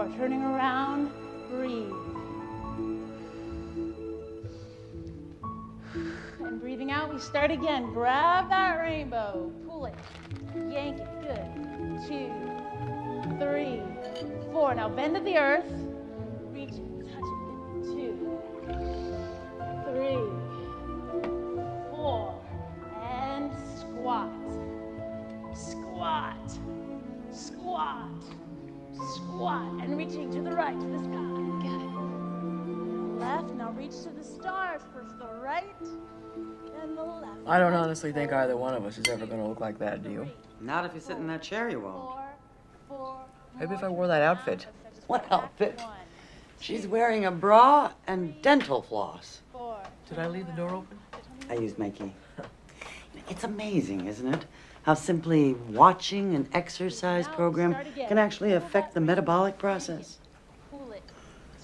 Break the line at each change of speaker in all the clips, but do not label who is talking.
4. Turning around, breathe. And breathing out, we start again. Grab that rainbow, pull it, yank it, good. 2, 3, 4. Now bend to the earth, reach it, touch it, good. 2, 3, 4, and squat, squat, squat, squat, and reaching to the right, to the sky. Got it. Left, now reach to the stars. First the right, then the left.
I don't honestly think either one of us is ever gonna look like that, do you?
Not if you sit in that chair, you won't.
4,
Maybe if I wore that outfit.
What outfit? She's wearing a bra and dental floss.
4.
Did I leave the door open?
I used my key. It's amazing, isn't it? How simply watching an exercise program can actually affect the metabolic process.
Pull it.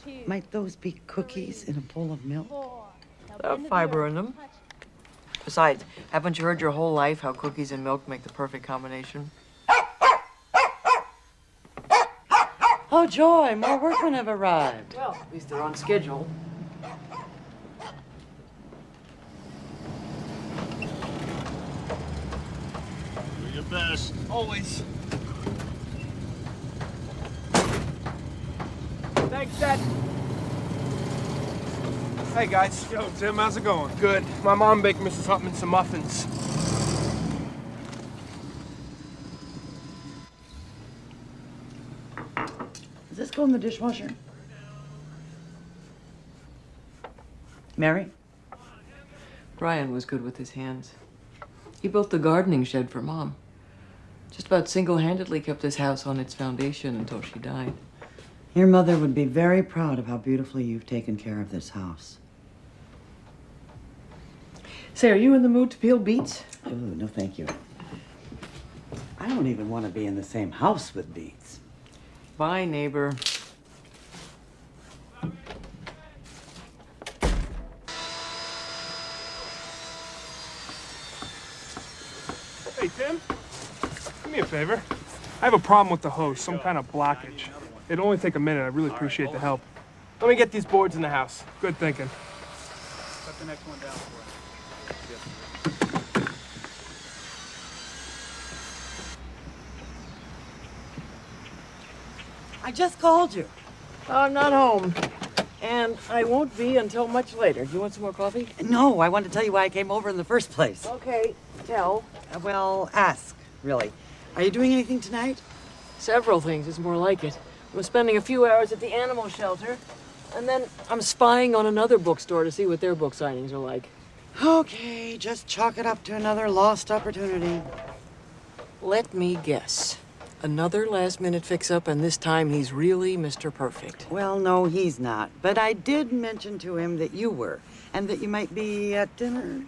2,
Might those be cookies in a bowl of milk?
4. Now
There are
bend to the
fiber
earth,
in them.
touch it.
Besides, haven't you heard your whole life how cookies and milk make the perfect combination?
Oh, joy, more workmen have arrived.
Well, at least they're on schedule.
Do your best.
Always. Thanks, Dad.
Hey guys. Yo, Tim, how's it going? Good. My mom baked Mrs. Hutman some muffins.
Does this go in the dishwasher? Mary?
Brian was good with his hands. He built the gardening shed for Mom. Just about single-handedly kept this house on its foundation until she died.
Your mother would be very proud of how beautifully you've taken care of this house.
Say, are you in the mood to peel beets?
Oh, no thank you. I don't even want to be in the same house with beets.
Bye, neighbor.
Hey, Tim, do me a favor. I have a problem with the hose, some kind of blockage. It'll only take a minute. I really appreciate the help. Let me get these boards in the house. Good thinking.
Cut the next one down for us.
I just called you.
I'm not home. And I won't be until much later. Do you want some more coffee?
No, I wanted to tell you why I came over in the first place.
Okay, tell.
Well, ask, really. Are you doing anything tonight?
Several things is more like it. I'm spending a few hours at the animal shelter, and then I'm spying on another bookstore to see what their book signings are like.
Okay, just chalk it up to another lost opportunity.
Let me guess. Another last-minute fix-up, and this time he's really Mr. Perfect.
Well, no, he's not. But I did mention to him that you were, and that you might be at dinner.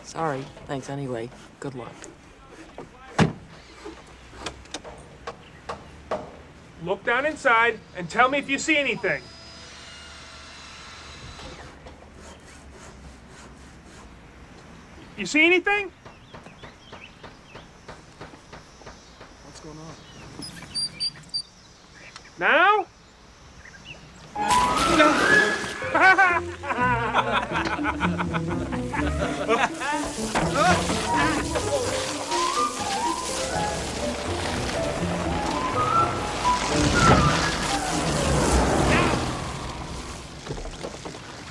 Sorry. Thanks anyway. Good luck.
Look down inside and tell me if you see anything. You see anything? What's going on? Now?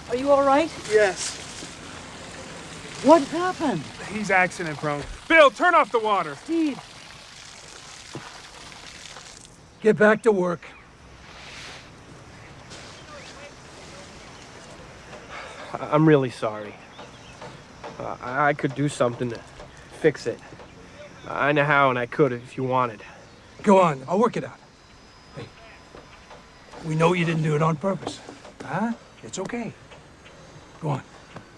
Are you all right?
Yes.
What happened?
He's accident prone. Bill, turn off the water.
Steve.
Get back to work.
I'm really sorry. I could do something to fix it. I know how, and I could if you wanted.
Go on, I'll work it out. Hey, we know you didn't do it on purpose. Huh? It's okay. Go on.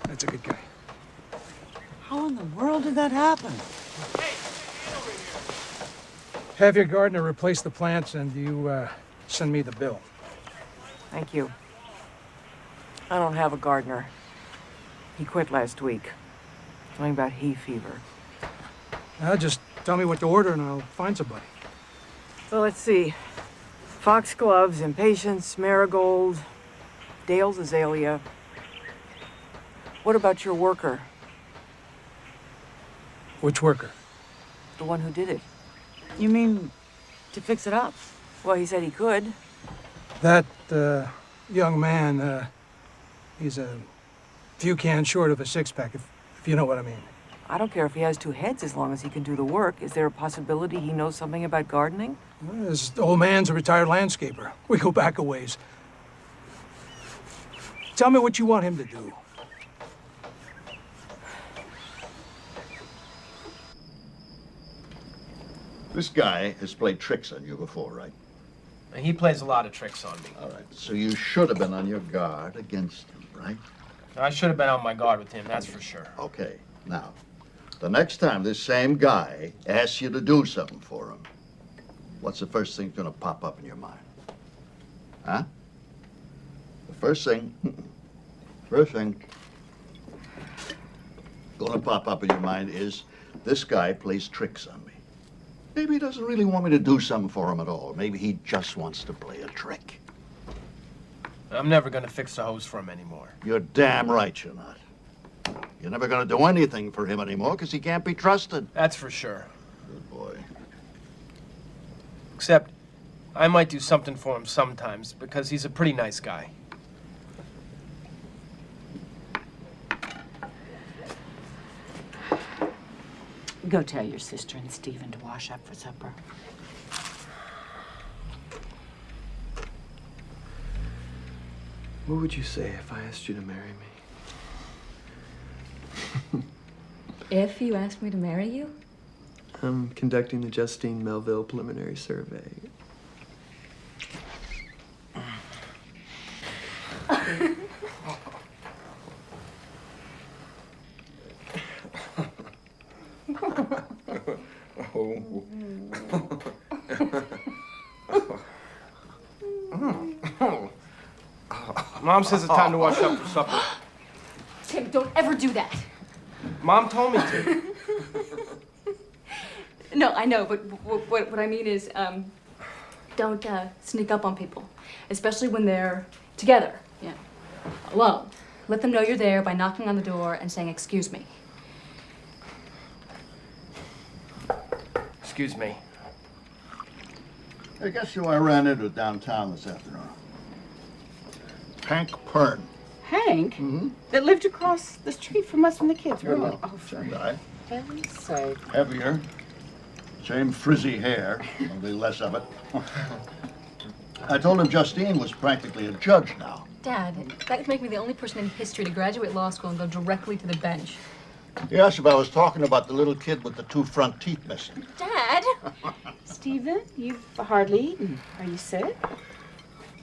That's a good guy.
How in the world did that happen?
Have your gardener replace the plants and you send me the bill.
Thank you. I don't have a gardener. He quit last week. Something about hay fever.
Just tell me what to order and I'll find somebody.
Well, let's see. Foxgloves, Impatience, Marigold, Dale's Azalea. What about your worker?
Which worker?
The one who did it?
You mean to fix it up?
Well, he said he could.
That young man, he's a few cans short of a six-pack, if you know what I mean.
I don't care if he has two heads as long as he can do the work. Is there a possibility he knows something about gardening?
Well, this old man's a retired landscaper. We go back a ways. Tell me what you want him to do.
This guy has played tricks on you before, right?
He plays a lot of tricks on me.
All right, so you should have been on your guard against him, right?
I should have been on my guard with him, that's for sure.
Okay, now, the next time this same guy asks you to do something for him, what's the first thing gonna pop up in your mind? Huh? The first thing gonna pop up in your mind is, this guy plays tricks on me. Maybe he doesn't really want me to do something for him at all. Maybe he just wants to play a trick.
I'm never gonna fix the hose for him anymore.
You're damn right you're not. You're never gonna do anything for him anymore because he can't be trusted.
That's for sure.
Good boy.
Except, I might do something for him sometimes because he's a pretty nice guy.
Go tell your sister and Stephen to wash up for supper.
What would you say if I asked you to marry me?
If you asked me to marry you?
I'm conducting the Justine Melville preliminary survey.
Mom says it's time to wash up for supper.
Tim, don't ever do that.
Mom told me to.
No, I know, but what I mean is, don't sneak up on people, especially when they're together, yeah, alone. Let them know you're there by knocking on the door and saying, "Excuse me."
Excuse me.
Hey, guess who I ran into downtown this afternoon? Hank Pern.
Hank?
Mm-hmm.
That lived across the street from us when the kids were little. Oh,
Same guy.
heaven's sake.
Heavier. Same frizzy hair, only less of it. I told him Justine was practically a judge now.
Dad, that would make me the only person in history to graduate law school and go directly to the bench.
He asked if I was talking about the little kid with the two front teeth missing.
Dad!
Stephen, you've hardly eaten. Are you sick?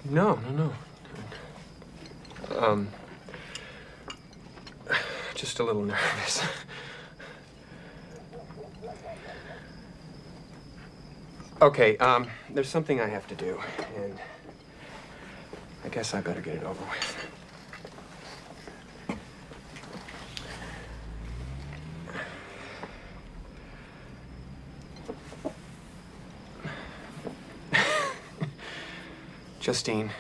No. Just a little nervous. Okay, there's something I have to do, and I guess I better get it over with. Justine,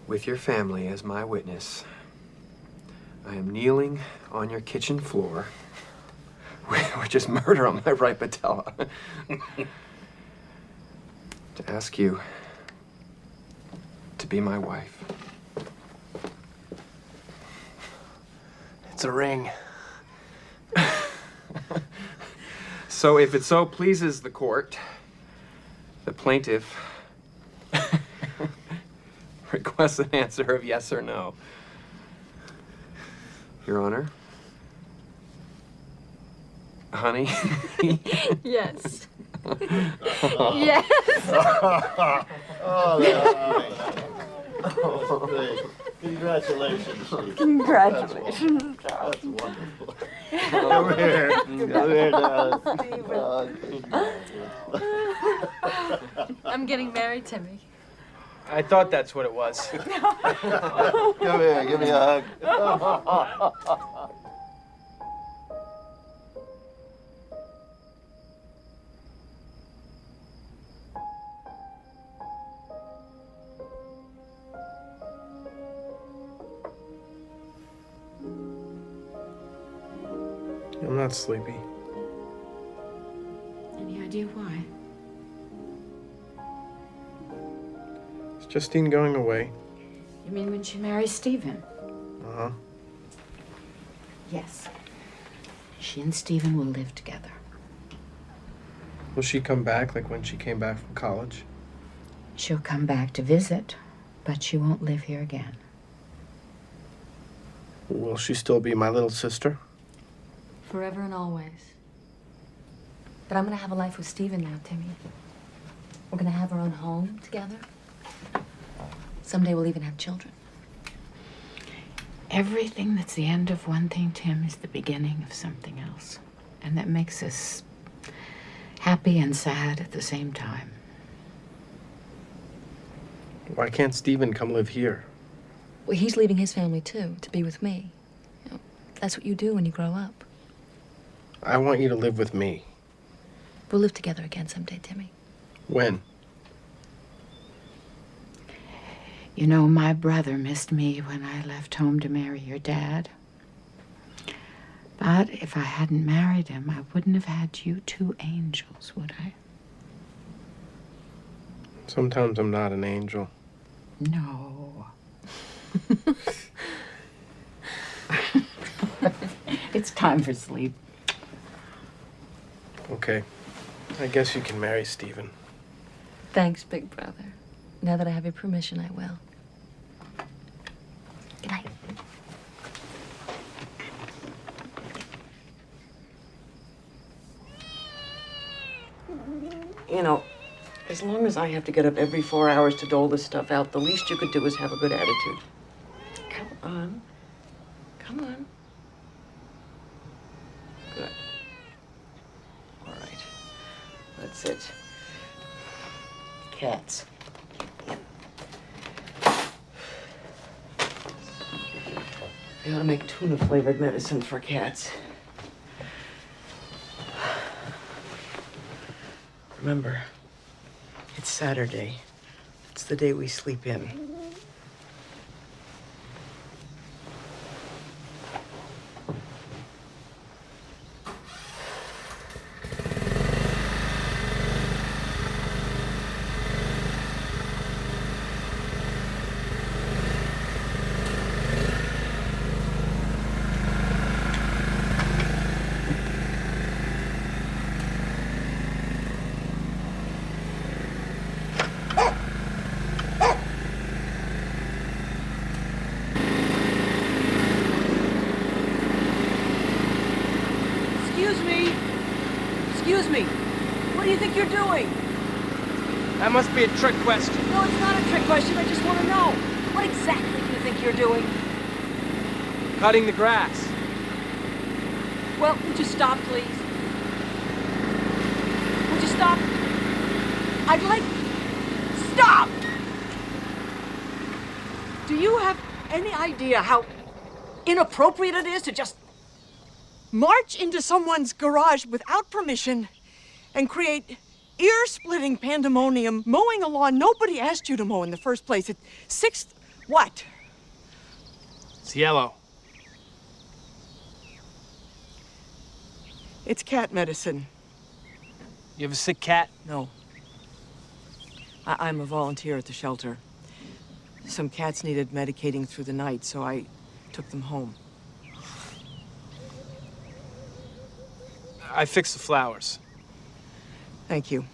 with your family as my witness, I am kneeling on your kitchen floor, which is murder on my right patella, to ask you to be my wife.
It's a ring.
So if it so pleases the court, the plaintiff requests an answer of yes or no. Your Honor? Honey?
Yes.
Yes. Oh, that's great. Congratulations, Steve.
Congratulations.
That's wonderful. Come here. Come here, darling.
I'm getting married, Timmy.
I thought that's what it was.
Come here, give me a hug.
I'm not sleepy.
Any idea why?
Is Justine going away?
You mean when she marries Stephen?
Uh-huh.
Yes. She and Stephen will live together.
Will she come back like when she came back from college?
She'll come back to visit, but she won't live here again.
Will she still be my little sister?
Forever and always. But I'm gonna have a life with Stephen now, Timmy. We're gonna have our own home together. Someday we'll even have children.
Everything that's the end of one thing, Tim, is the beginning of something else. And that makes us happy and sad at the same time.
Why can't Stephen come live here?
Well, he's leaving his family too, to be with me. You know, that's what you do when you grow up.
I want you to live with me.
We'll live together again someday, Timmy.
When?
You know, my brother missed me when I left home to marry your dad. But if I hadn't married him, I wouldn't have had you two angels, would I?
Sometimes I'm not an angel.
No. It's time for sleep.
Okay. I guess you can marry Stephen.
Thanks, big brother. Now that I have your permission, I will. Good night.
You know, as long as I have to get up every 4 hours to dole this stuff out, the least you could do is have a good attitude. Come on. Come on. Good. All right. That's it. Cats. They ought to make tuna-flavored medicine for cats. Remember, it's Saturday. It's the day we sleep in.
Excuse me. What do you think you're doing?
That must be a trick question.
No, it's not a trick question. I just want to know. What exactly do you think you're doing?
Cutting the grass.
Well, would you stop, please? Would you stop? I'd like... Stop! Do you have any idea how inappropriate it is to just march into someone's garage without permission and create ear-splitting pandemonium mowing a lawn nobody asked you to mow in the first place? It's 6th... what?
It's yellow.
It's cat medicine.
You have a sick cat?
No. I'm a volunteer at the shelter. Some cats needed medicating through the night, so I took them home.
I fixed the flowers.
Thank you.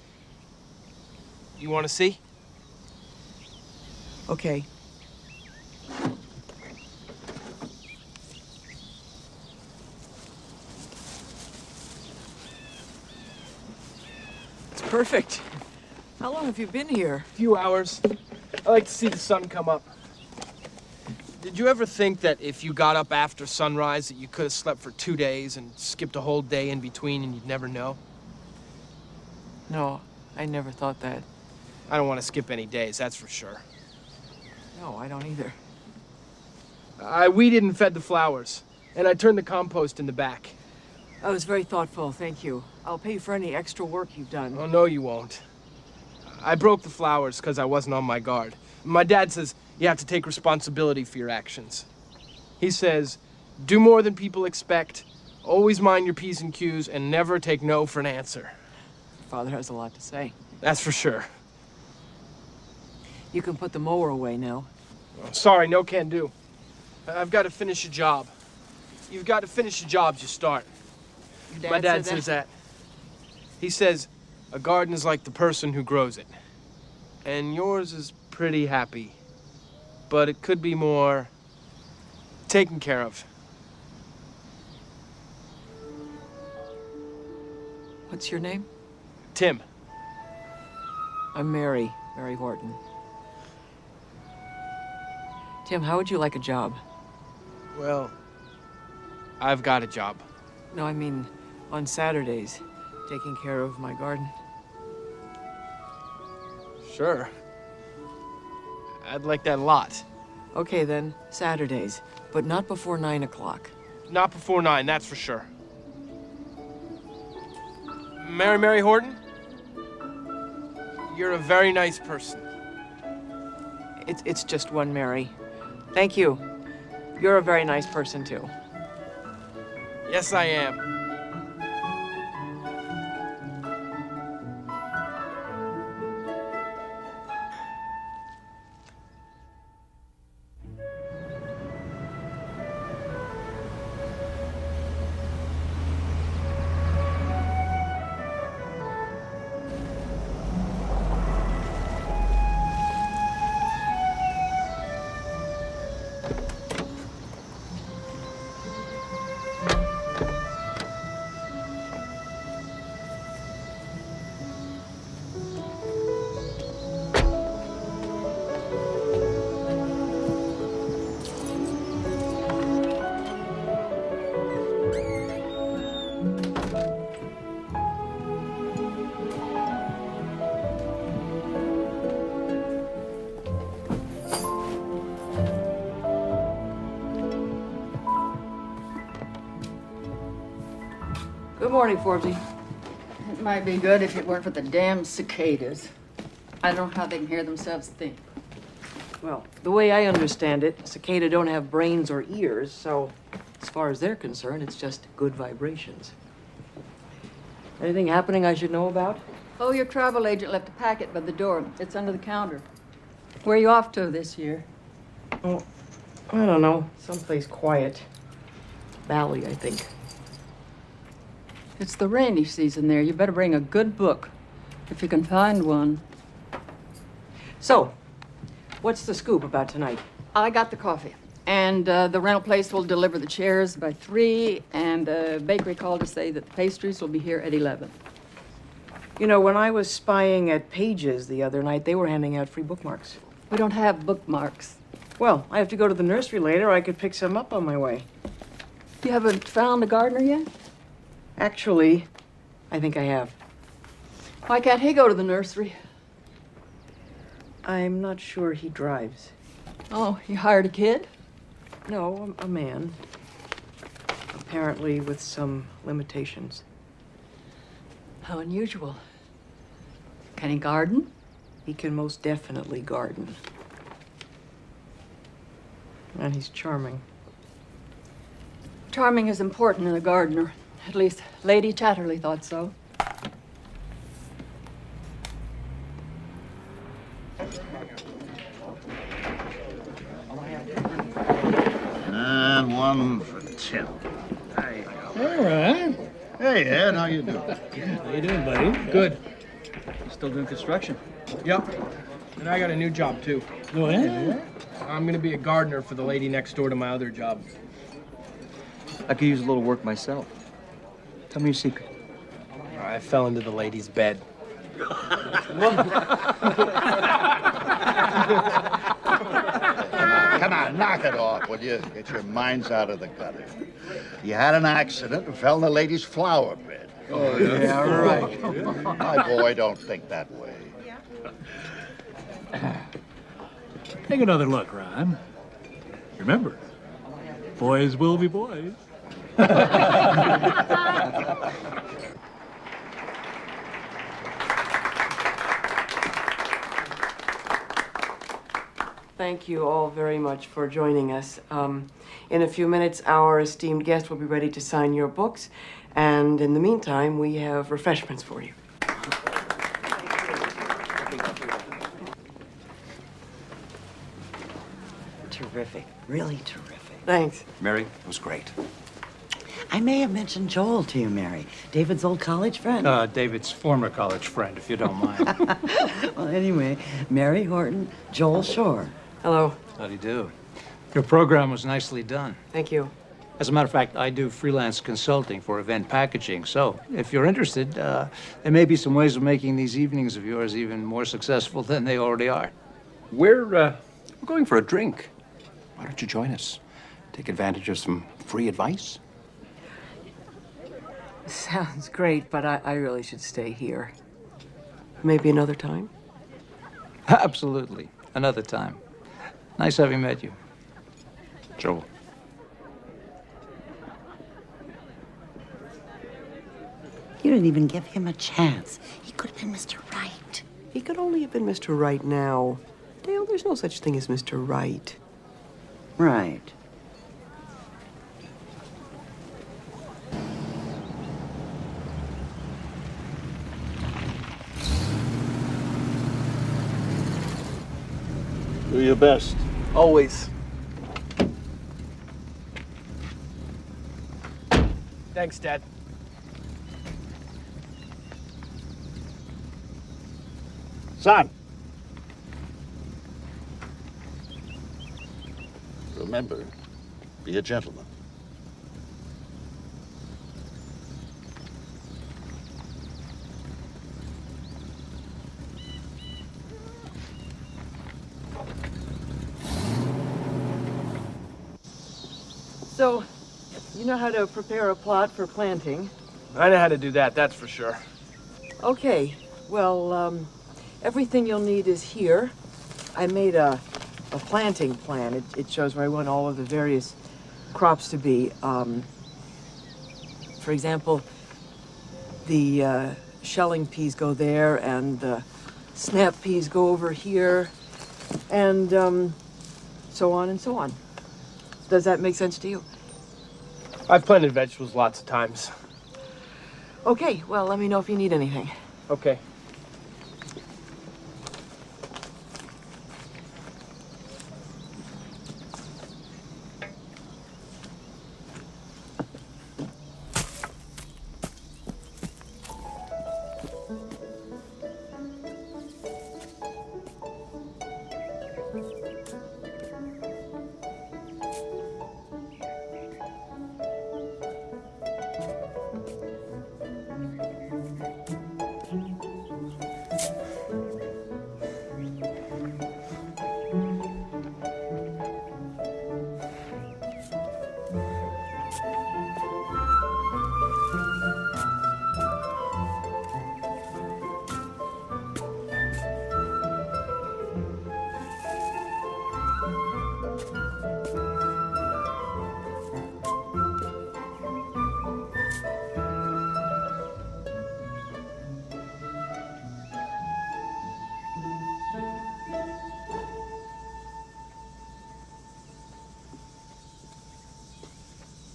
You want to see?
Okay. It's perfect. How long have you been here?
A few hours. I like to see the sun come up. Did you ever think that if you got up after sunrise that you could have slept for 2 days and skipped a whole day in between and you'd never know?
No, I never thought that.
I don't want to skip any days, that's for sure.
No, I don't either.
I weeded and fed the flowers, and I turned the compost in the back.
That was very thoughtful, thank you. I'll pay you for any extra work you've done.
Oh, no, you won't. I broke the flowers because I wasn't on my guard. My dad says you have to take responsibility for your actions. He says, do more than people expect, Always mind your P's and Q's and never take no for an answer.
Father has a lot to say.
That's for sure.
You can put the mower away now.
Sorry, no can do. I've got to finish a job. You've got to finish the jobs you start. My dad says that. He says a garden is like the person who grows it. And yours is pretty happy. But it could be more taken care of.
What's your name?
Tim.
I'm Mary Horton. Tim, how would you like a job?
Well, I've got a job.
No, I mean on Saturdays, taking care of my garden.
Sure. I'd like that a lot.
Okay then, Saturdays, but not before 9 o'clock.
Not before 9, that's for sure. Mary Horton? You're a very nice person.
It's just one Mary. Thank you. You're a very nice person too.
Yes, I am.
Good morning, Forbesy.
It might be good if it weren't for the damn cicadas. I don't know how they can hear themselves think.
Well, the way I understand it, cicada don't have brains or ears, so as far as they're concerned, it's just good vibrations. Anything happening I should know about?
Oh, your travel agent left a packet by the door. It's under the counter. Where are you off to this year?
Oh, I don't know. Someplace quiet. Valley, I think.
It's the rainy season there. You better bring a good book, if you can find one.
So, what's the scoop about tonight?
I got the coffee. And the rental place will deliver the chairs by 3, and the bakery called to say that the pastries will be here at 11.
You know, when I was spying at Pages the other night, they were handing out free bookmarks.
We don't have bookmarks.
Well, I have to go to the nursery later. I could pick some up on my way.
You haven't found a gardener yet?
Actually, I think I have.
Why can't he go to the nursery?
I'm not sure he drives.
Oh, you hired a kid?
No, a man. Apparently with some limitations.
How unusual. Can he garden?
He can most definitely garden. And he's charming.
Charming is important in a gardener. At least Lady Chatterley thought so.
And one for Tim. Hey.
All right.
Hey, Ed, how you doing?
How you doing, buddy?
Good.
Still doing construction?
Yep. And I got a new job, too.
Oh, yeah?
I'm gonna be a gardener for the lady next door to my other job.
I could use a little work myself. Tell me your secret.
I fell into the lady's bed.
Come on, knock it off, will you? Get your minds out of the gutter. You had an accident and fell in the lady's flower bed.
Oh, yeah, right.
My boy, don't think that way.
Take another look, Ron. Remember, boys will be boys.
thank you all very much for joining us. In a few minutes, our esteemed guest will be ready to sign your books. And in the meantime, we have refreshments for you.
Terrific. Really terrific.
Thanks.
Mary, it was great.
I may have mentioned Joel to you, Mary. David's old college friend.
David's former college friend, if you don't mind.
Well, anyway, Mary Horton, Joel Shore.
Hello.
How do you do? Your program was nicely done.
Thank you.
As a matter of fact, I do freelance consulting for event packaging, so if you're interested, there may be some ways of making these evenings of yours even more successful than they already are.
We're going for a drink. Why don't you join us? Take advantage of some free advice?
Sounds great, but I really should stay here. Maybe another time?
Absolutely. Another time. Nice having met you.
Joel.
You didn't even give him a chance. He could have been Mr. Right.
He could only have been Mr. Right now. Dale, there's no such thing as Mr. Right.
Right.
Do your best.
Always. Thanks, Dad.
Son. Remember, be a gentleman.
So, you know how to prepare a plot for planting?
I know how to do that, that's for sure.
Okay, well, everything you'll need is here. I made a planting plan. It shows where I want all of the various crops to be. For example, the shelling peas go there, and the snap peas go over here, and so on and so on. Does that make sense to you?
I've planted vegetables lots of times.
Okay, well, let me know if you need anything.
Okay.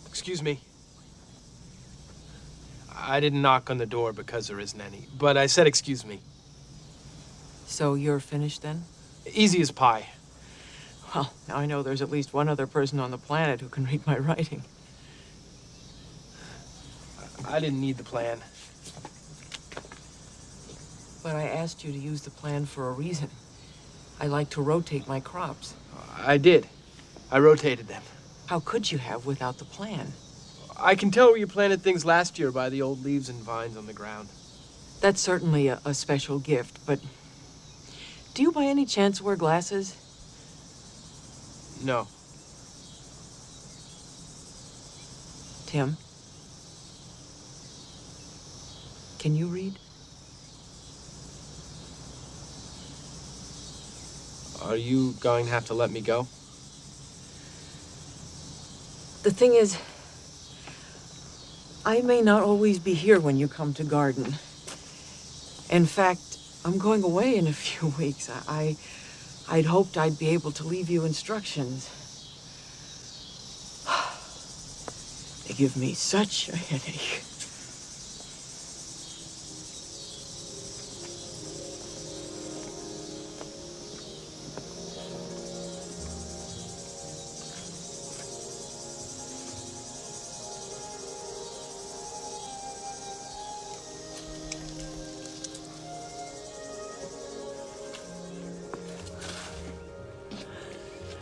Excuse me. I didn't knock on the door because there isn't any, but I said excuse me.
So you're finished then?
Easy as pie.
Well, now I know there's at least one other person on the planet who can read my writing.
I didn't need the plan.
But I asked you to use the plan for a reason. I like to rotate my crops.
I did. I rotated them.
How could you have without the plan?
I can tell where you planted things last year by the old leaves and vines on the ground.
That's certainly a special gift, but do you by any chance wear glasses?
No.
Tim? Can you read?
Are you going to have to let me go?
The thing is, I may not always be here when you come to garden. In fact, I'm going away in a few weeks. I I'd hoped I'd be able to leave you instructions. They give me such a headache.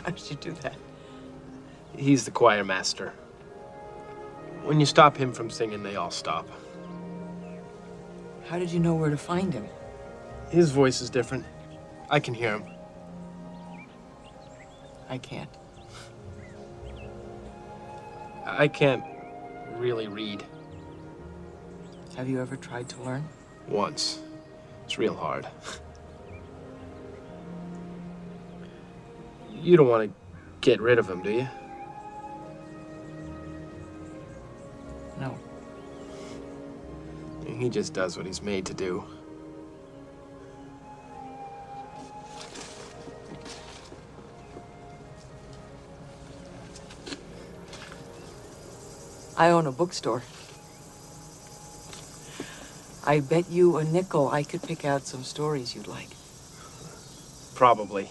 How did you do that?
He's the choir master. When you stop him from singing, they all stop.
How did you know where to find him?
His voice is different. I can hear him.
I can't.
I can't really read.
Have you ever tried to learn?
Once. It's real hard. You don't want to get rid of him, do you?
No.
He just does what he's made to do.
I own a bookstore. I bet you a nickel I could pick out some stories you'd like.
Probably.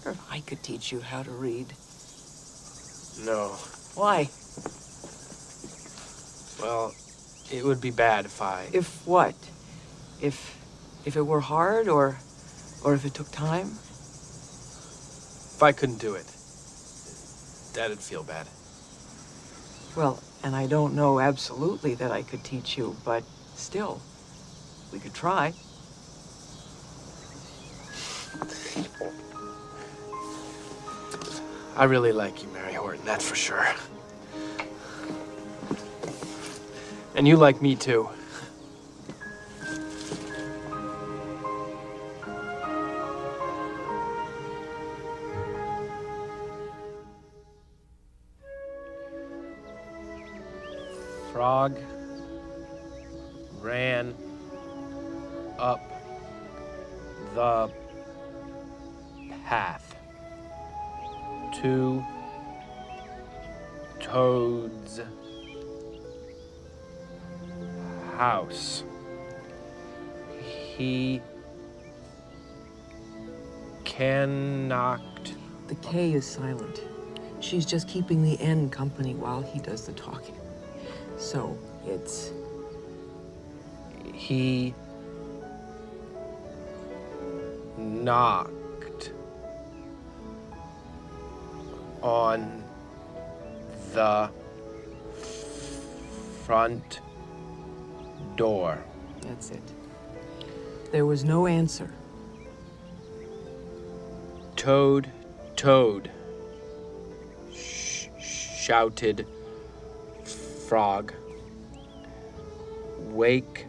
Or if I could teach you how to read.
No.
Why?
Well, it would be bad if I...
If what? If it were hard, or if it took time?
If I couldn't do it, Dad'd feel bad.
Well, and I don't know absolutely that I could teach you, but still, we could try.
I really like you, Mary Horton, that's for sure. And you like me, too. Frog ran up the path to Toad's house. He knocked.
The K is silent. She's just keeping the N company while he does the talking. So, it's...
He knocked on the front door.
That's it. There was no answer.
Toad, Toad, shouted Frog. Wake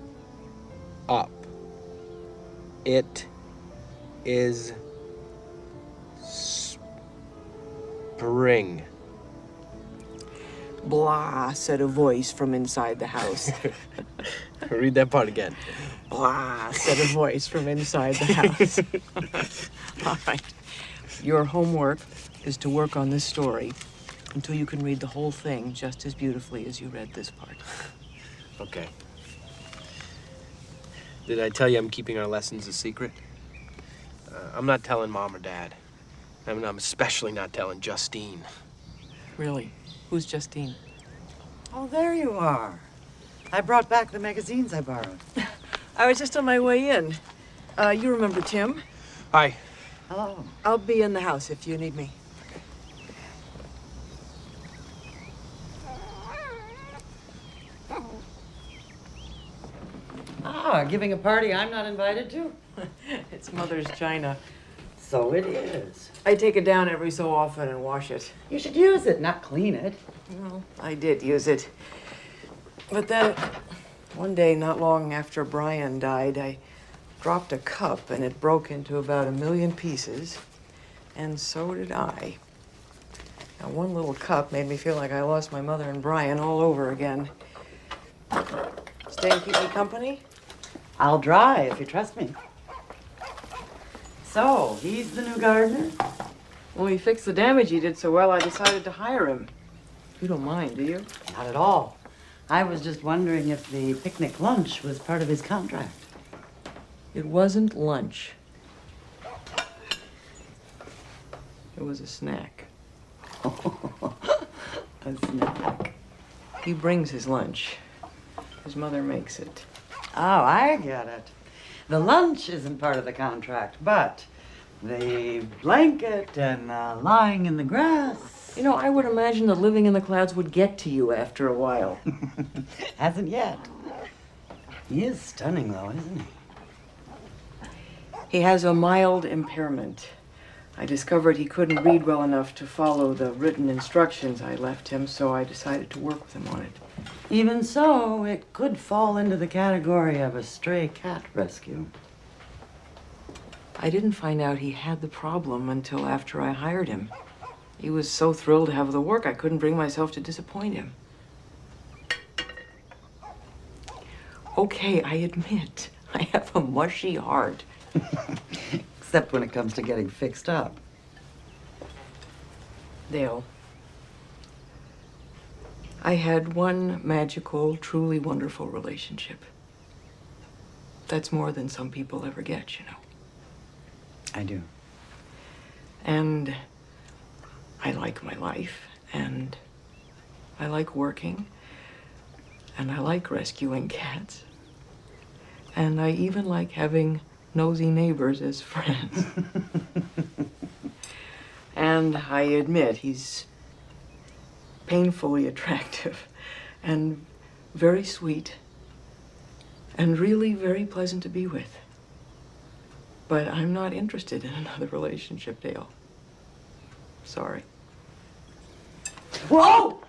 up. It is spring.
Blah, said a voice from inside the house.
Read that part again.
Blah, said a voice from inside the house. All right. Your homework is to work on this story until you can read the whole thing just as beautifully as you read this part.
Okay. Did I tell you I'm keeping our lessons a secret? I'm not telling Mom or Dad. I'm especially not telling Justine.
Really? Who's Justine?
Oh, there you are. I brought back the magazines I borrowed.
I was just on my way in. You remember Tim?
Hi.
Hello.
I'll be in the house if you need me.
Ah, giving a party I'm not invited to?
It's Mother's china.
So it is.
I take it down every so often and wash it.
You should use it, not clean it.
Well, I did use it. But then, one day, not long after Brian died, I dropped a cup and it broke into about 1 million pieces. And so did I. Now, one little cup made me feel like I lost my mother and Brian all over again. Stay and keep me company?
I'll dry if you trust me. So, he's the new gardener?
When he fixed the damage he did so well, I decided to hire him. You don't mind, do you?
Not at all. I was just wondering if the picnic lunch was part of his contract.
It wasn't lunch. It was a snack.
A snack.
He brings his lunch. His mother makes it.
Oh, I get it. The lunch isn't part of the contract, but the blanket and lying in the grass.
You know, I would imagine that living in the clouds would get to you after a while.
Hasn't yet. He is stunning, though, isn't he?
He has a mild impairment. I discovered he couldn't read well enough to follow the written instructions I left him, so I decided to work with him on it.
Even so, it could fall into the category of a stray cat rescue.
I didn't find out he had the problem until after I hired him. He was so thrilled to have the work, I couldn't bring myself to disappoint him. Okay, I admit, I have a mushy heart.
Except when it comes to getting fixed up.
Dale, I had one magical, truly wonderful relationship. That's more than some people ever get, you know.
I do.
And I like my life, and I like working, and I like rescuing cats, and I even like having nosy neighbors as friends. And I admit he's painfully attractive and very sweet and really very pleasant to be with. But I'm not interested in another relationship, Dale. Sorry.
Whoa!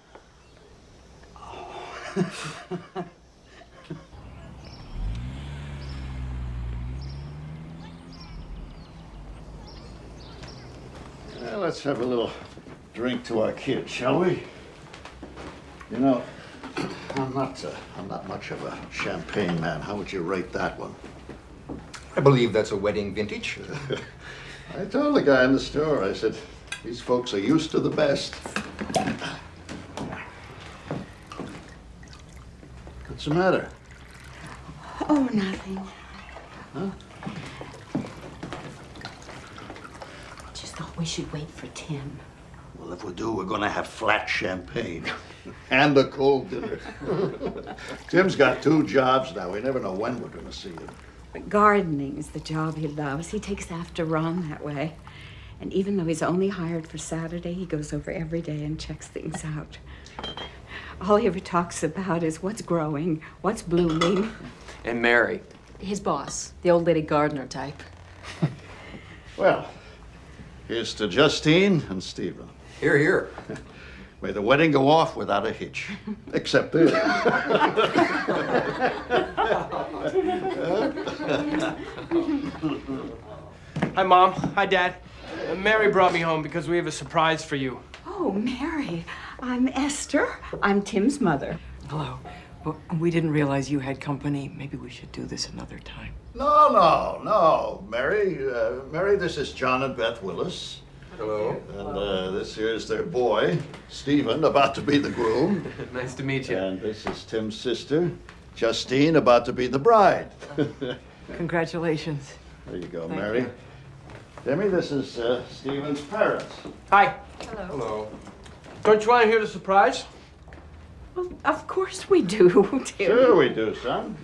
Well, let's have a little drink to our kid, shall we? You know, I'm not much of a champagne man. How would you rate that one?
I believe that's a wedding vintage.
I told the guy in the store, I said, these folks are used to the best. What's the matter?
Oh, nothing.
Huh?
I just thought we should wait for Tim.
Well, if we do, we're gonna have flat champagne. And a cold dinner. Tim's got 2 jobs now. We never know when we're gonna see him.
But gardening is the job he loves. He takes after Ron that way. And even though he's only hired for Saturday, he goes over every day and checks things out. All he ever talks about is what's growing, what's blooming.
And Mary.
His boss, the old lady gardener type.
Well, here's to Justine and Stephen.
Here, here.
May the wedding go off without a hitch. Except this.
Hi, Mom. Hi, Dad. Mary brought me home because we have a surprise for you.
Oh, Mary, I'm Esther. I'm Tim's mother.
Hello. Well, we didn't realize you had company. Maybe we should do this another time.
No. Mary, this is John and Beth Willis.
Hello.
And this here's their boy, Stephen, about to be the groom.
Nice to meet you.
And this is Tim's sister, Justine, about to be the bride.
Congratulations.
There you go,
Thank
Mary.
you.
Timmy, this is Stephen's parents.
Hi.
Hello.
Hello.
Don't you want to hear the surprise?
Well, of course we do, Tim.
Sure we do, son.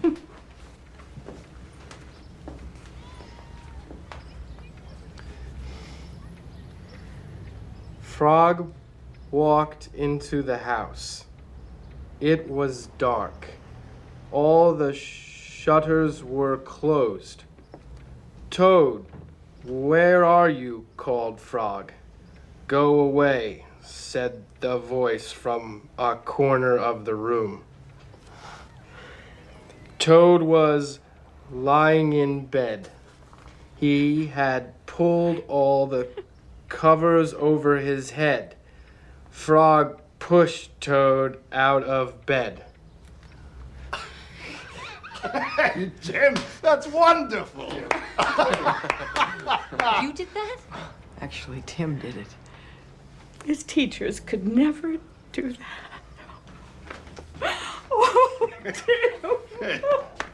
Frog walked into the house. It was dark. All the shutters were closed. Toad, where are you? Called Frog. Go away, said the voice from a corner of the room. Toad was lying in bed. He had pulled all the covers over his head. Frog pushed Toad out of bed.
Tim, that's wonderful.
You did that?
Actually, Tim did it.
His teachers could never do that. Oh, Tim.
Hey,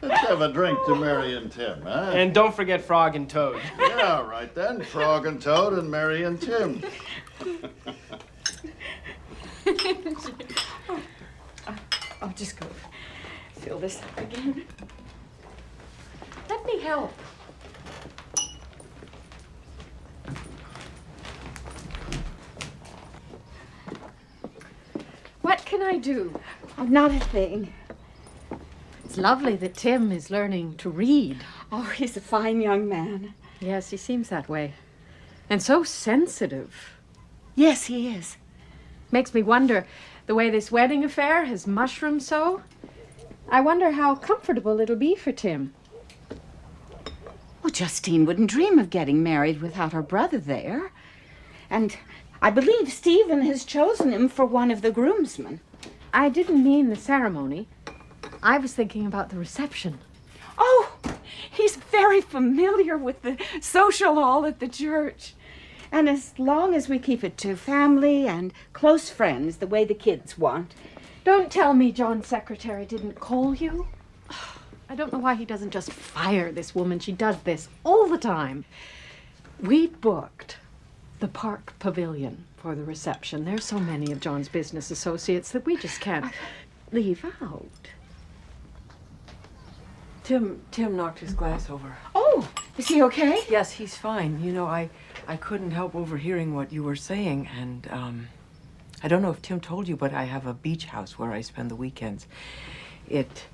let's have a drink to Mary and Tim, huh?
And don't forget Frog and Toad.
Yeah, right then. Frog and Toad and Mary and Tim.
I'll just go fill this up again. Let me help. What can I do? Oh, not a thing.
It's lovely that Tim is learning to read.
Oh, he's a fine young man.
Yes, he seems that way. And so sensitive.
Yes, he is.
Makes me wonder, the way this wedding affair has mushroomed so, I wonder how comfortable it'll be for Tim.
Well, Justine wouldn't dream of getting married without her brother there. And I believe Stephen has chosen him for one of the groomsmen.
I didn't mean the ceremony. I was thinking about the reception.
Oh, he's very familiar with the social hall at the church. And as long as we keep it to family and close friends, the way the kids want.
Don't tell me John's secretary didn't call you. I don't know why he doesn't just fire this woman. She does this all the time. We booked the Park Pavilion for the reception. There's so many of John's business associates that we just can't leave out.
Tim knocked his glass over.
Oh, is he okay?
Yes, he's fine. You know, I couldn't help overhearing what you were saying, and I don't know if Tim told you, but I have a beach house where I spend the weekends. It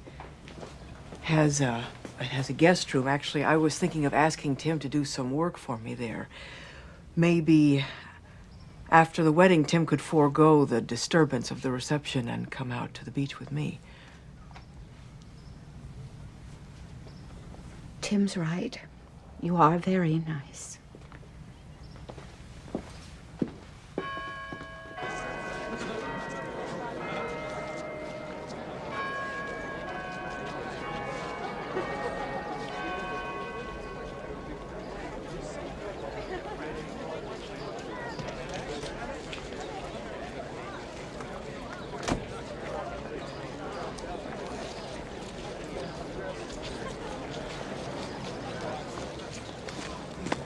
has a guest room. Actually, I was thinking of asking Tim to do some work for me there. Maybe after the wedding, Tim could forego the disturbance of the reception and come out to the beach with me.
Tim's right. You are very nice.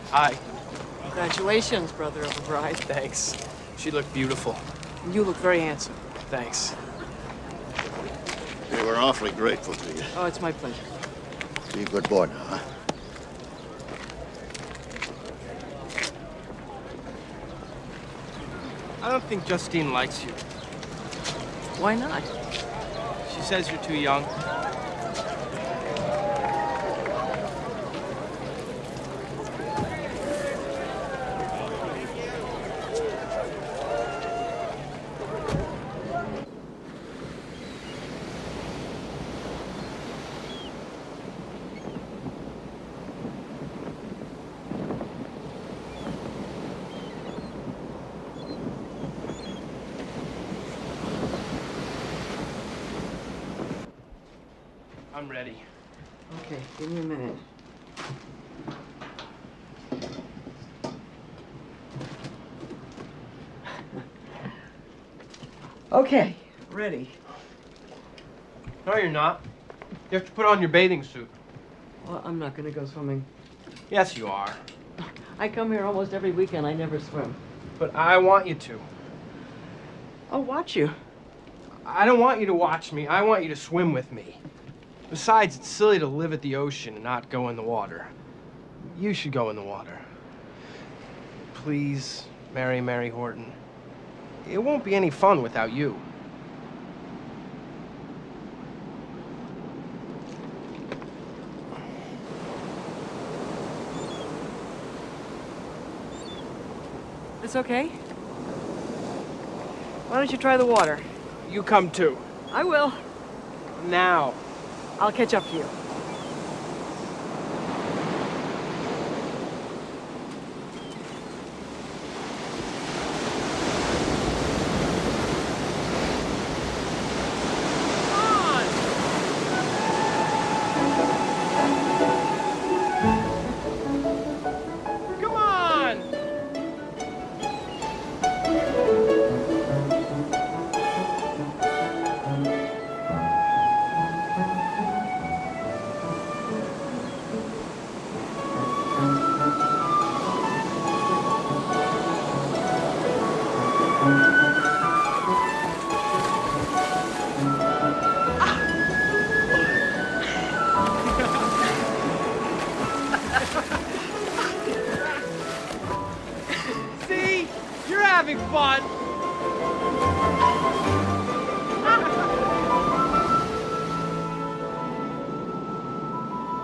Hi.
Congratulations, brother of the bride.
Thanks. She looked beautiful.
You look very handsome.
Thanks.
We were awfully grateful to you.
Oh, it's my pleasure.
Be a good boy now, huh?
I don't think Justine likes you.
Why not?
She says you're too young. I'm ready.
Okay, give me a minute. Okay, ready.
No, you're not. You have to put on your bathing suit.
Well, I'm not gonna go swimming.
Yes, you are.
I come here almost every weekend. I never swim.
But I want you to.
I'll watch you.
I don't want you to watch me. I want you to swim with me. Besides, it's silly to live at the ocean and not go in the water. You should go in the water. Please, Mary Horton. It won't be any fun without you.
It's okay. Why don't you try the water?
You come too.
I will.
Now.
I'll catch up to you.
having fun.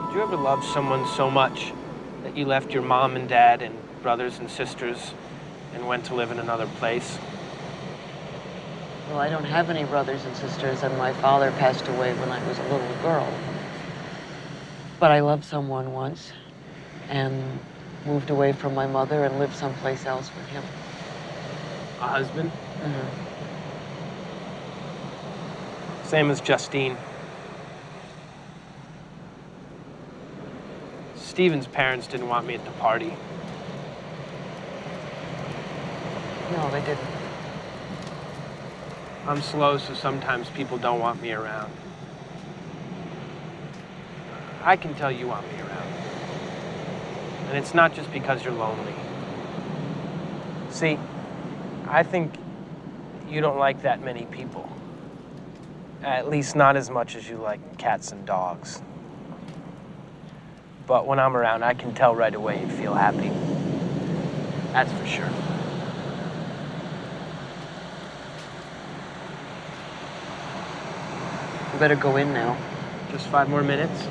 Did you ever love someone so much that you left your mom and dad and brothers and sisters and went to live in another place?
Well, I don't have any brothers and sisters, and my father passed away when I was a little girl. But I loved someone once and moved away from my mother and lived someplace else with him.
A husband?
Mm-hmm.
Same as Justine. Steven's parents didn't want me at the party.
No, they didn't.
I'm slow, so sometimes people don't want me around. I can tell you want me around. And it's not just because you're lonely. See, I think you don't like that many people. At least not as much as you like cats and dogs. But when I'm around, I can tell right away you feel happy. That's for sure.
You better go in now.
Just 5 more minutes.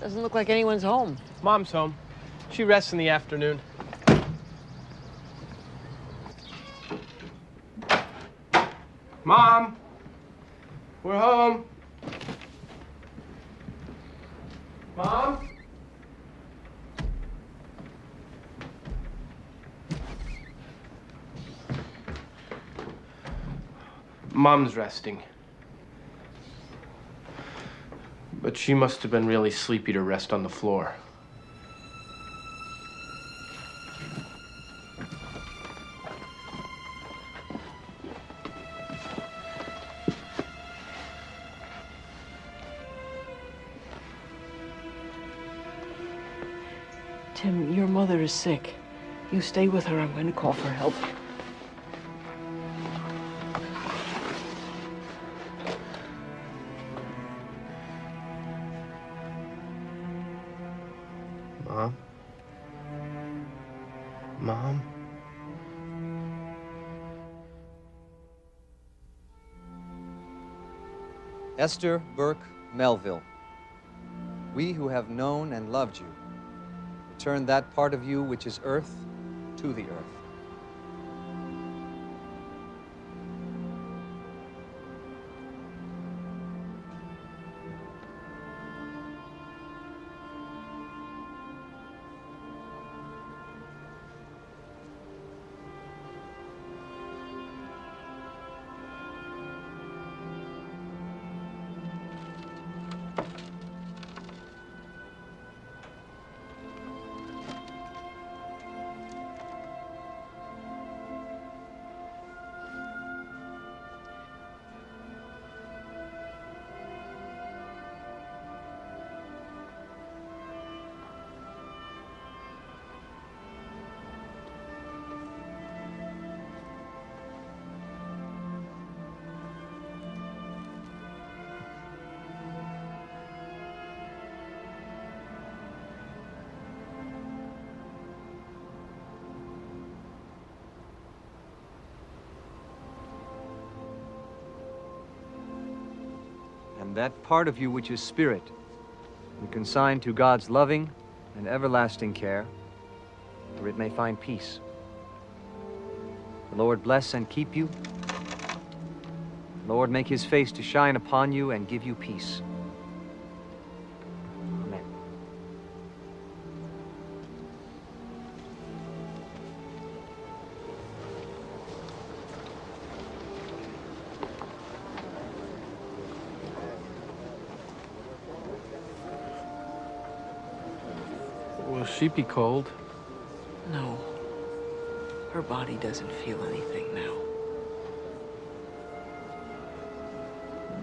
Doesn't look like anyone's home.
Mom's home. She rests in the afternoon. Mom, we're home. Mom? Mom's resting. But she must have been really sleepy to rest on the floor.
Tim, your mother is sick. You stay with her. I'm going to call for help.
Mom? Mom?
Esther Burke Melville, we who have known and loved you, return that part of you which is earth to the earth. And that part of you which is spirit, be consigned to God's loving and everlasting care, where it may find peace. The Lord bless and keep you. The Lord make his face to shine upon you and give you peace. Amen.
Will she be cold?
No. Her body doesn't feel anything now.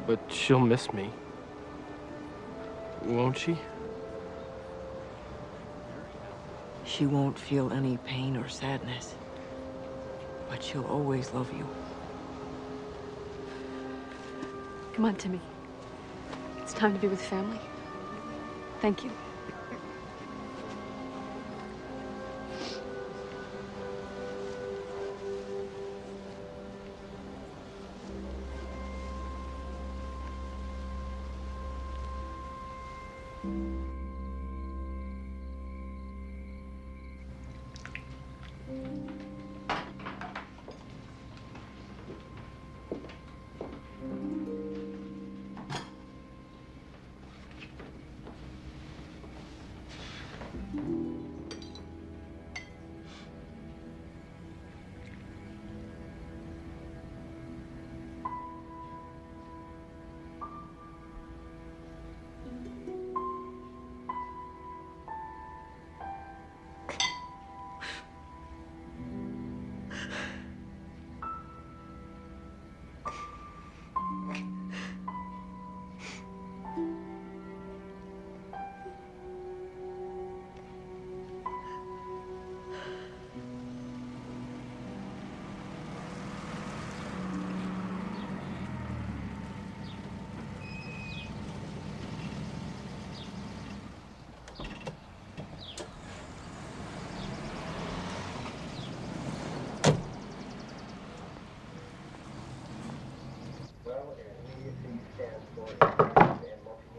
But she'll miss me. Won't she?
She won't feel any pain or sadness, but she'll always love you.
Come on, Timmy. It's time to be with family. Thank you.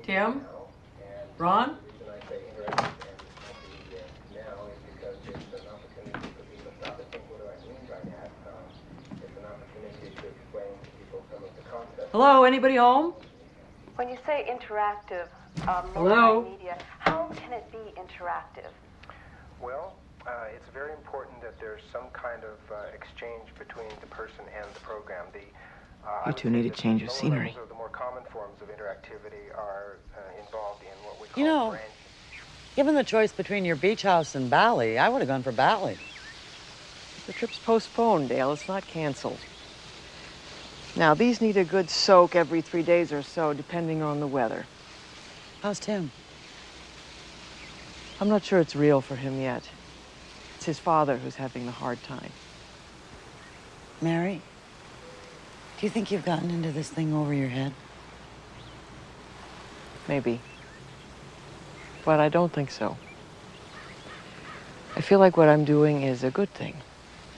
Tim? Ron? Hello, anybody home?
When you say interactive,
Hello?
multimedia, how can it be interactive?
Well, it's very important that there's some kind of exchange between the person and the program.
You two need to change your scenery.
The more common forms of interactivity are involved in what we call
You know,
brain.
given the choice between your beach house and Bali, I would have gone for Bali.
The trip's postponed, Dale. It's not canceled. Now, these need a good soak every 3 days or so, depending on the weather.
How's Tim?
I'm not sure it's real for him yet. It's his father who's having the hard time.
Mary, do you think you've gotten into this thing over your head?
Maybe. But I don't think so. I feel like what I'm doing is a good thing,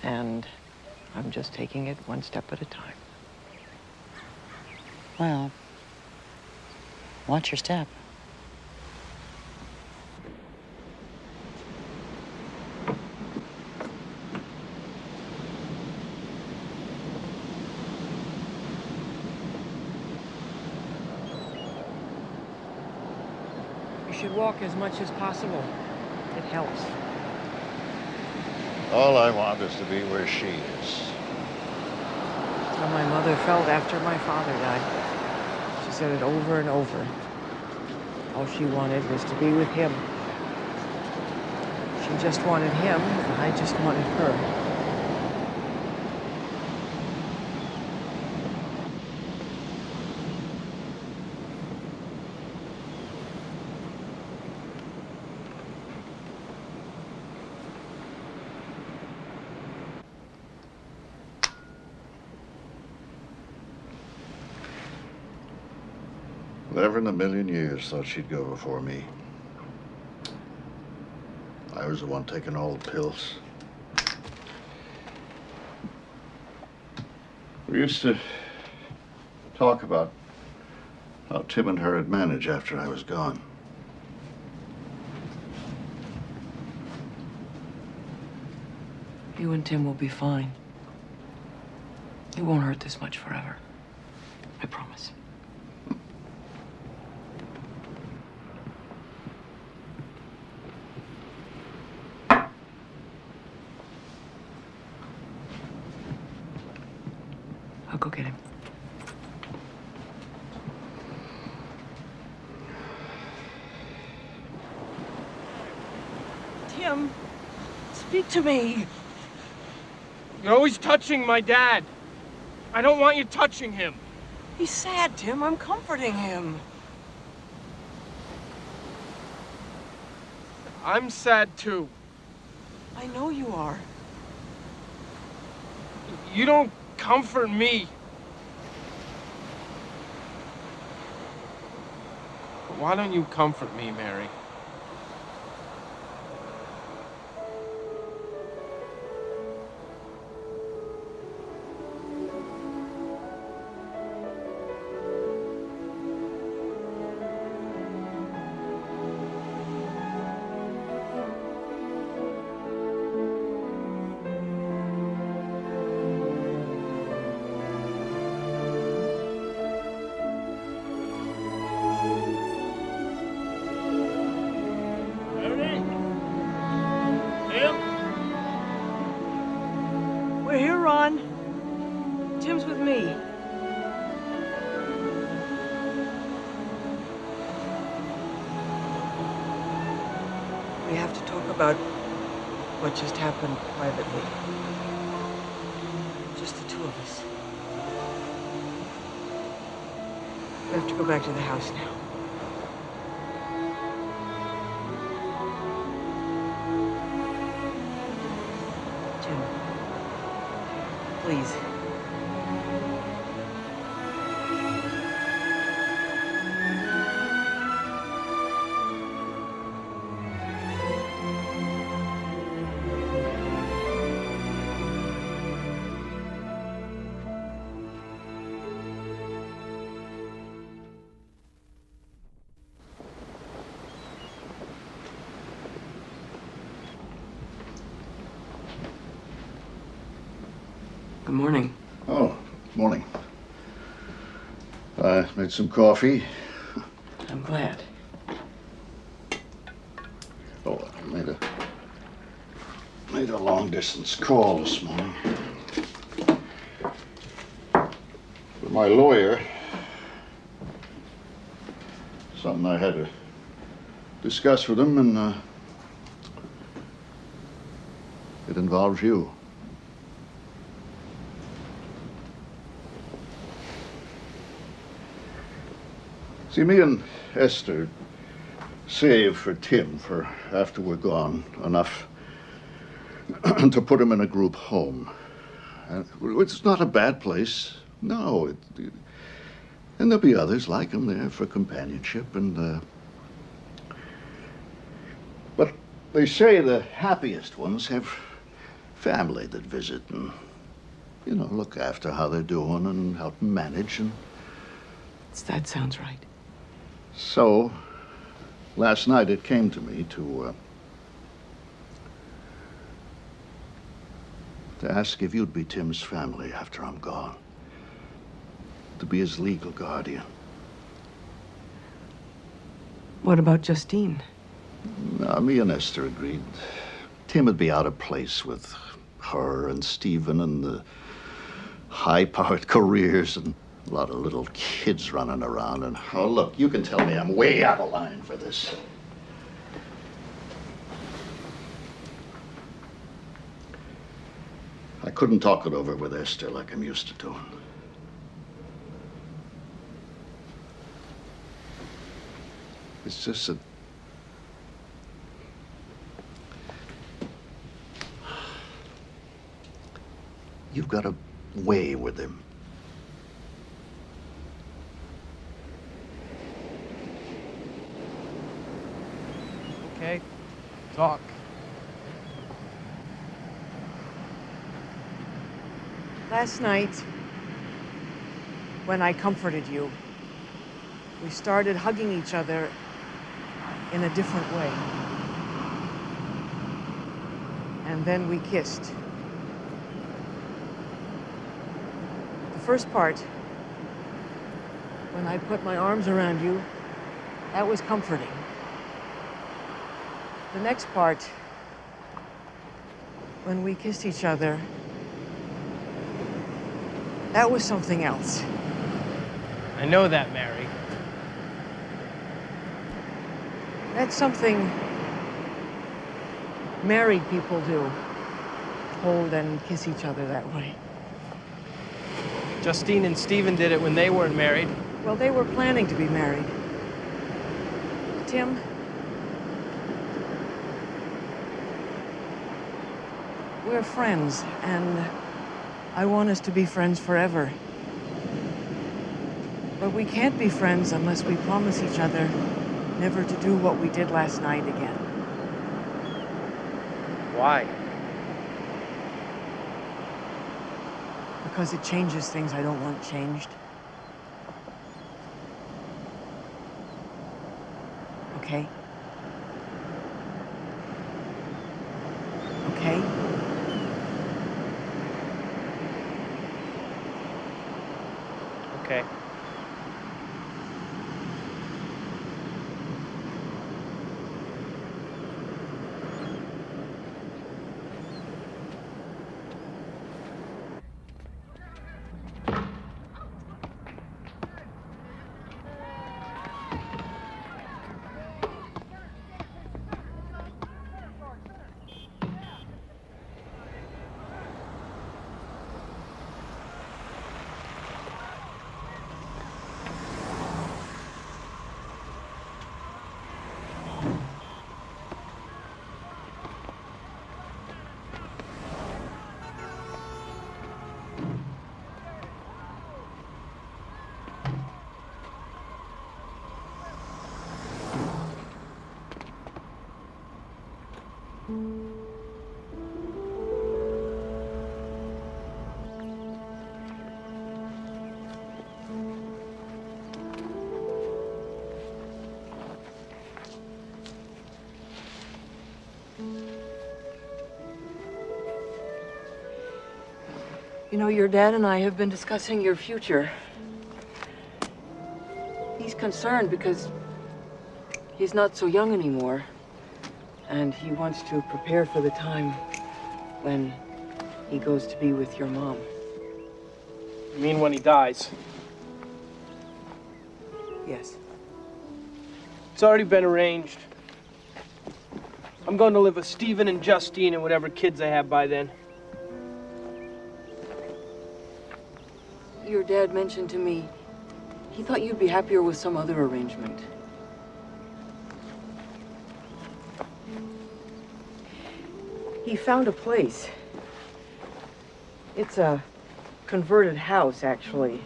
and I'm just taking it one step at a time.
Well, watch your step.
You should walk as much as possible. It helps.
All I want is to be where she is.
That's how my mother felt after my father died. She said it over and over. All she wanted was to be with him. She just wanted him, and I just wanted her.
Never in a million years thought she'd go before me. I was the one taking all the pills. We used to talk about how Tim and her would manage after I was gone.
You and Tim will be fine. It won't hurt this much forever. I promise. I'll go get him. Tim, speak to me.
You're always touching my dad. I don't want you touching him.
He's sad, Tim. I'm comforting him.
I'm sad too.
I know you are.
You don't comfort me. Why don't you comfort me, Mary?
We're here, Ron. Tim's with me. We have to talk about what just happened privately. Just the two of us. We have to go back to the house now. Tim, please. Good morning.
Oh, morning. I made some coffee.
I'm glad.
Oh, I made a long-distance call this morning. With my lawyer. Something I had to discuss with him, and it involves you. See, me and Esther saved for Tim for after we're gone enough to put him in a group home. And it's not a bad place. No. And there'll be others like him there for companionship. But they say the happiest ones have family that visit and, look after how they're doing and help them manage. And
That sounds right.
so, last night it came to me to ask if you'd be Tim's family after I'm gone. To be his legal guardian.
What about Justine?
No, me and Esther agreed. Tim would be out of place with her and Stephen and the high-powered careers and a lot of little kids running around. And, oh, look, you can tell me I'm way out of line for this. I couldn't talk it over with Esther like I'm used to doing. It's just that you've got a way with him.
Okay, talk.
Last night, when I comforted you, we started hugging each other in a different way. And then we kissed. The first part, when I put my arms around you, that was comforting. The next part, when we kissed each other, that was something else.
I know that, Mary.
That's something married people do. Hold and kiss each other that way.
Justine and Stephen did it when they weren't married.
Well, they were planning to be married. Tim, We're friends, and I want us to be friends forever. But we can't be friends unless we promise each other never to do what we did last night again.
Why?
Because it changes things I don't want changed. Okay? Okay?
Okay.
You know, your dad and I have been discussing your future. He's concerned because he's not so young anymore. And he wants to prepare for the time when he goes to be with your mom.
You mean when he dies?
Yes.
It's already been arranged. I'm going to live with Stephen and Justine and whatever kids I have by then.
Your dad mentioned to me he thought you'd be happier with some other arrangement. He found a place. It's a converted house, actually.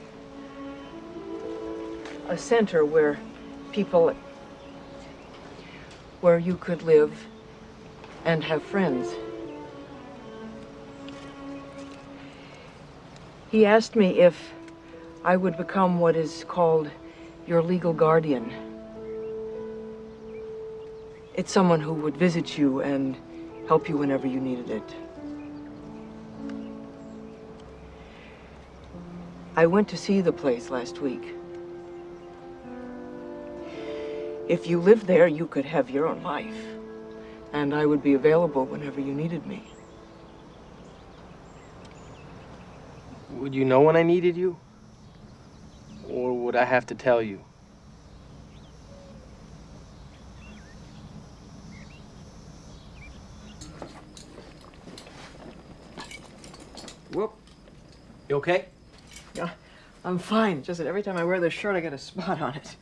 A center where you could live and have friends. He asked me if I would become what is called your legal guardian. It's someone who would visit you and help you whenever you needed it. I went to see the place last week. If you lived there, you could have your own life, and I would be available whenever you needed me.
Would you know when I needed you? Or would I have to tell you?
Whoop.
You okay?
Yeah, I'm fine. Just that every time I wear this shirt, I get a spot on it.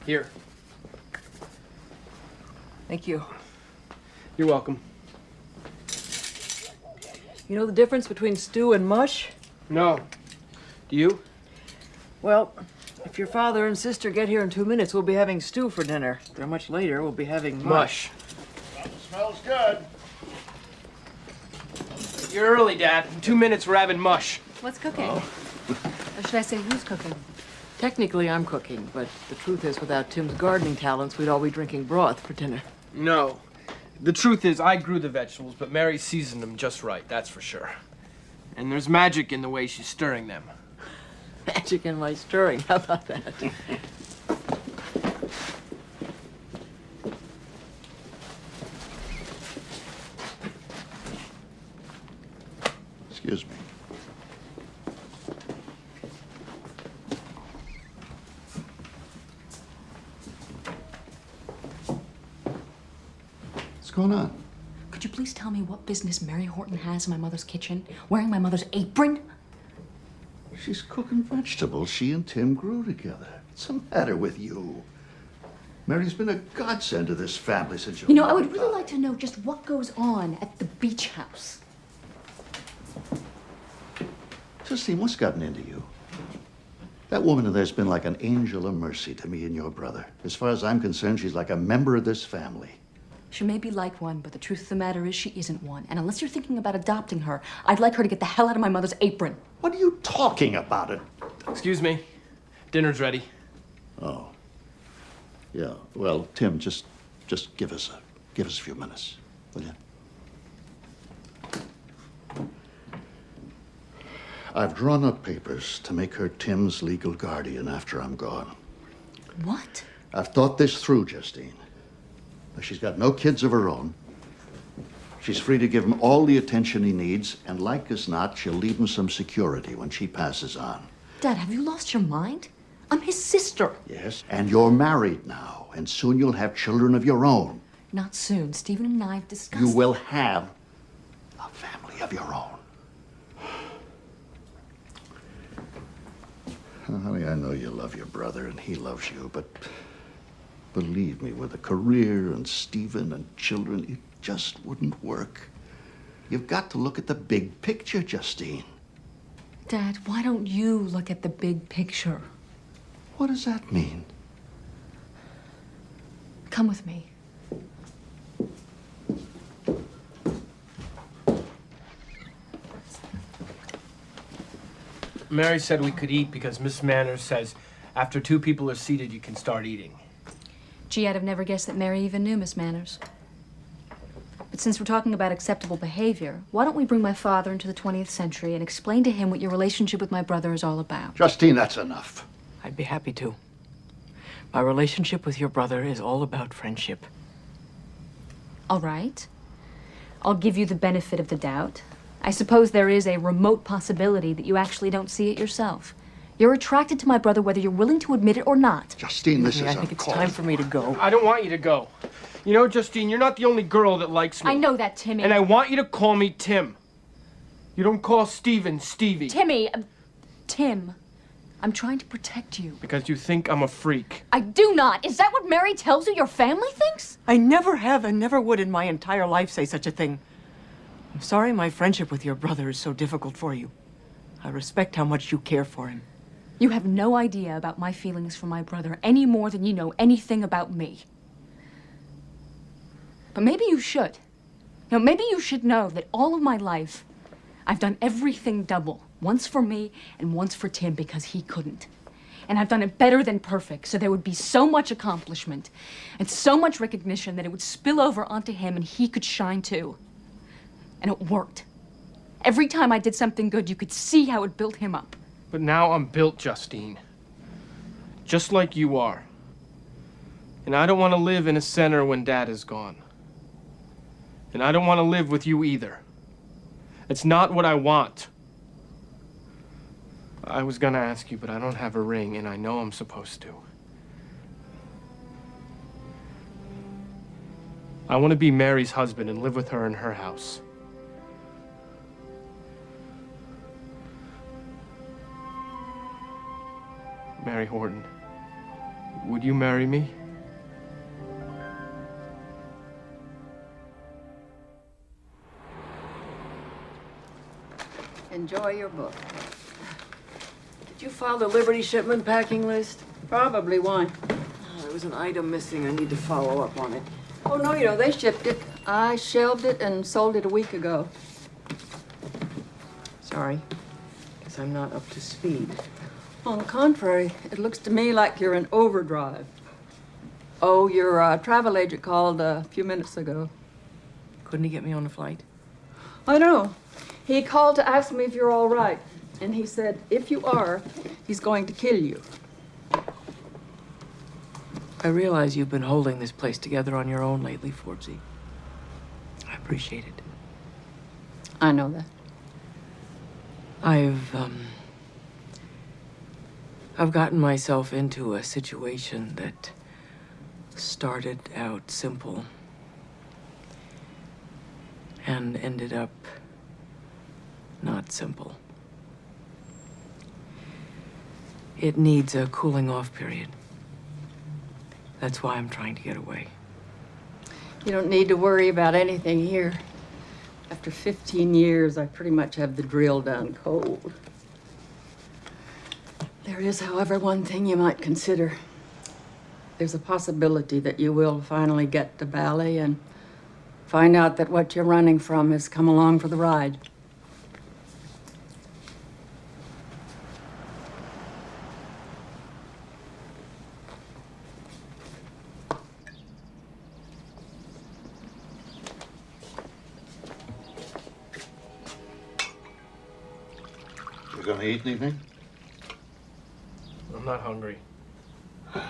Here.
Thank you.
You're welcome.
You know the difference between stew and mush?
No. Do you?
Well, if your father and sister get here in 2 minutes, we'll be having stew for dinner. If they're much later, we'll be having mush.
Smells good.
You're early, Dad. In 2 minutes, we're having mush.
What's cooking? Or should I say, who's cooking?
Technically, I'm cooking, but the truth is, without Tim's gardening talents, we'd all be drinking broth for dinner.
No. The truth is, I grew the vegetables, but Mary seasoned them just right, that's for sure. And there's magic in the way she's stirring them.
Magic in my stirring, how about that?
Excuse me. What's going on?
Could you please tell me what business Mary Horton has in my mother's kitchen, wearing my mother's apron?
She's cooking vegetables she and Tim grew together. What's the matter with you? Mary's been a godsend to this family since
You know, I would really like to know just what goes on at the beach house.
Justine, what's gotten into you? That woman in there's been like an angel of mercy to me and your brother. As far as I'm concerned, she's like a member of this family.
She may be like one, but the truth of the matter is she isn't one. And unless you're thinking about adopting her, I'd like her to get the hell out of my mother's apron.
What are you talking about?
Excuse me. Dinner's ready.
Oh. Yeah, well, Tim, just give us a few minutes, will you? I've drawn up papers to make her Tim's legal guardian after I'm gone.
What?
I've thought this through, Justine. She's got no kids of her own. She's free to give him all the attention he needs, and like as not, she'll leave him some security when she passes on.
Dad, have you lost your mind? I'm his sister.
Yes, and you're married now, and soon you'll have children of your own.
Not soon. Stephen and I have discussed...
You will have a family of your own. Honey, I know you love your brother and he loves you, but believe me, with a career and Stephen and children, it just wouldn't work. You've got to look at the big picture, Justine.
Dad, why don't you look at the big picture?
What does that mean?
Come with me.
Mary said we could eat because Miss Manners says after two people are seated, you can start eating.
Gee, I'd have never guessed that Mary even knew Miss Manners. But since we're talking about acceptable behavior, why don't we bring my father into the 20th century and explain to him what your relationship with my brother is all about?
Justine, that's enough.
I'd be happy to. My relationship with your brother is all about friendship.
All right. I'll give you the benefit of the doubt. I suppose there is a remote possibility that you actually don't see it yourself. You're attracted to my brother whether you're willing to admit it or not.
Justine, this is
I think it's time for me to go.
I don't want you to go. You know, Justine, you're not the only girl that likes me.
I know that, Timmy.
And I want you to call me Tim. You don't call Stephen Stevie.
Timmy, Tim, I'm trying to protect you.
Because you think I'm a freak.
I do not. Is that what Mary tells you your family thinks?
I never have and never would in my entire life say such a thing. I'm sorry my friendship with your brother is so difficult for you. I respect how much you care for him.
You have no idea about my feelings for my brother any more than you know anything about me. But maybe you should. You know, maybe you should know that all of my life, I've done everything double. Once for me and once for Tim because he couldn't. And I've done it better than perfect, so there would be so much accomplishment and so much recognition that it would spill over onto him and he could shine too. And it worked. Every time I did something good, you could see how it built him up.
But now I'm built, Justine. Just like you are. And I don't want to live in a center when Dad is gone. And I don't want to live with you either. It's not what I want. I was gonna ask you, but I don't have a ring, and I know I'm supposed to. I want to be Mary's husband and live with her in her house. Mary Horton, would you marry me?
Enjoy your book.
Did you file the Liberty shipment packing list?
Probably one.
Oh, there was an item missing. I need to follow up on it.
Oh, no, you know, they shipped it. I shelved it and sold it a week ago.
Sorry. Guess I'm not up to speed.
On the contrary, it looks to me like you're in overdrive. Oh, your travel agent called a few minutes ago.
Couldn't he get me on a flight?
I know. He called to ask me if you're all right. And he said, if you are, he's going to kill you.
I realize you've been holding this place together on your own lately, Forbesy. I appreciate it.
I know that.
I've gotten myself into a situation that started out simple and ended up not simple. It needs a cooling off period. That's why I'm trying to get away.
You don't need to worry about anything here. After 15 years, I pretty much have the drill down cold. There is, however, one thing you might consider. There's a possibility that you will finally get to Bali and find out that what you're running from has come along for the ride.
You gonna eat anything?
I'm not hungry.
Well,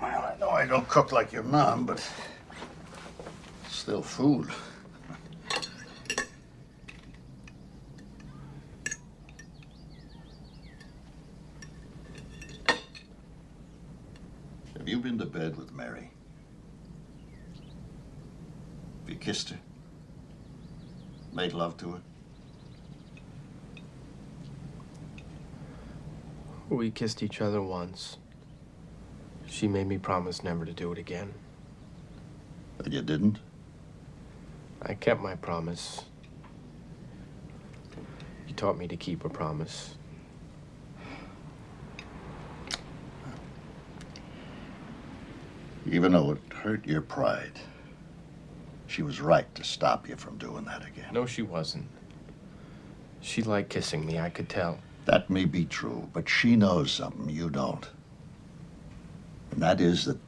I know I don't cook like your mom, but it's still food. Have you been to bed with Mary? Have you kissed her? Made love to her?
We kissed each other once. She made me promise never to do it again.
But you didn't?
I kept my promise. You taught me to keep a promise.
Even though it hurt your pride, she was right to stop you from doing that again.
No, she wasn't. She liked kissing me, I could tell.
That may be true, but she knows something you don't. And that is that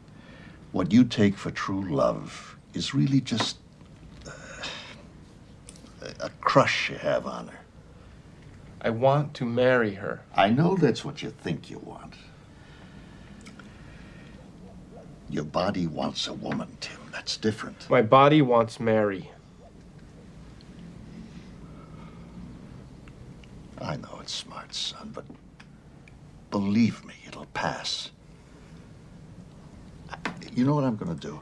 what you take for true love is really just a crush you have on her.
I want to marry her.
I know that's what you think you want. Your body wants a woman, Tim. That's different.
My body wants Mary.
I know it's smart, son, but believe me, it'll pass. You know what I'm going to do?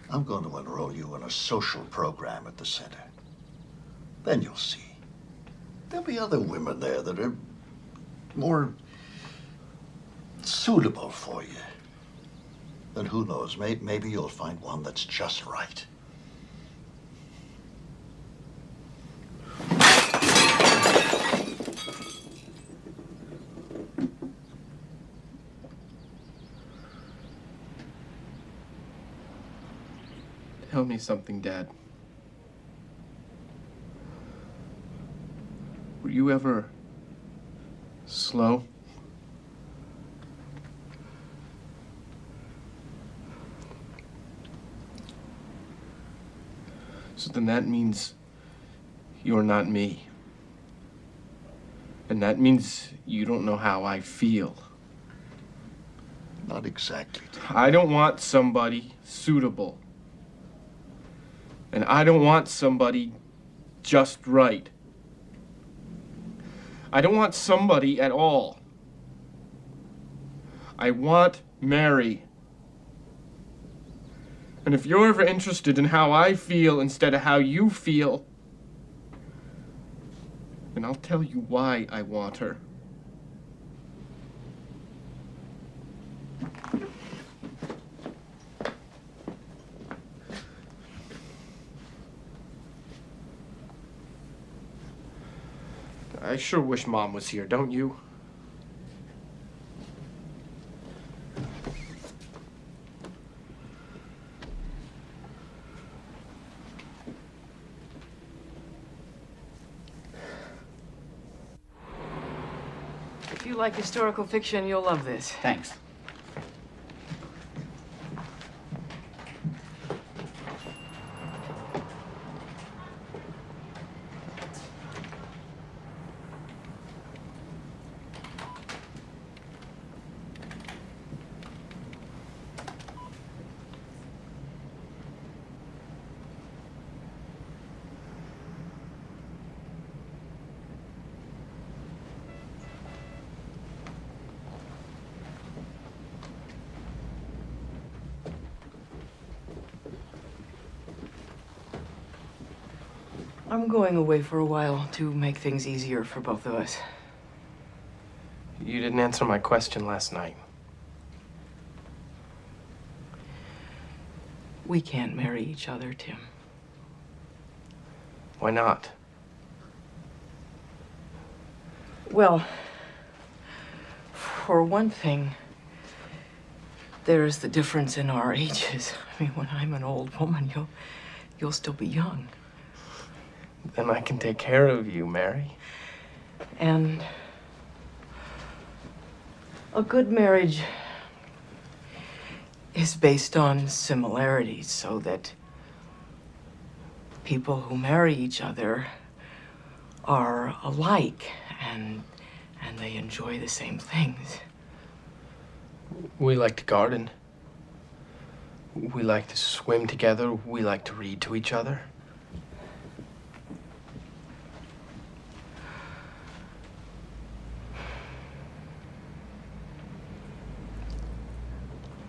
I'm going to enroll you in a social program at the center. Then you'll see. There'll be other women there that are more suitable for you. And who knows, maybe you'll find one that's just right.
Tell me something, Dad. Were you ever slow? So then that means you're not me. And that means you don't know how I feel.
Not exactly.
I don't want somebody suitable. And I don't want somebody just right. I don't want somebody at all. I want Mary. And if you're ever interested in how I feel instead of how you feel, then I'll tell you why I want her. I sure wish Mom was here, don't you?
If you like historical fiction, you'll love this.
Thanks.
I'm going away for a while to make things easier for both of us.
You didn't answer my question last night.
We can't marry each other, Tim.
Why not?
Well, for one thing, there is the difference in our ages. I mean, when I'm an old woman, you'll still be young.
Then I can take care of you, Mary.
And a good marriage is based on similarities, so that people who marry each other are alike and they enjoy the same things.
We like to garden. We like to swim together. We like to read to each other.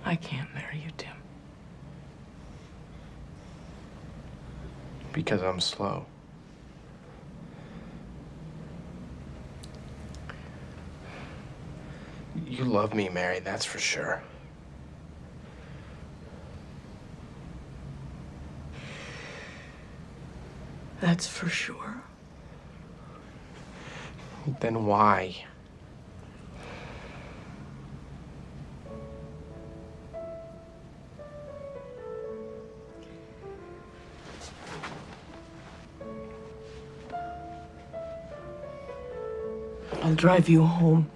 I can't marry you, Tim.
Because I'm slow. You love me, Mary, that's for sure.
That's for sure.
Then why?
I'll drive you home.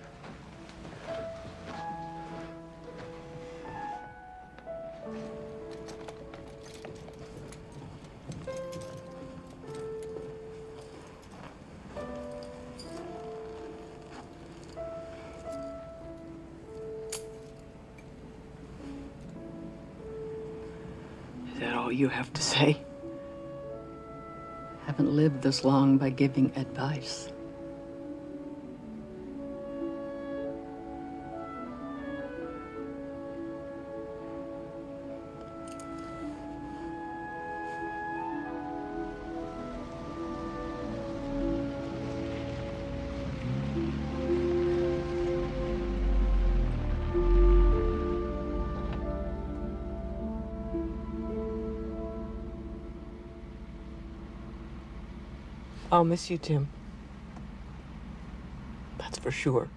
Is that all you have to say?
Haven't lived this long by giving advice.
I'll miss you, Tim. That's for sure.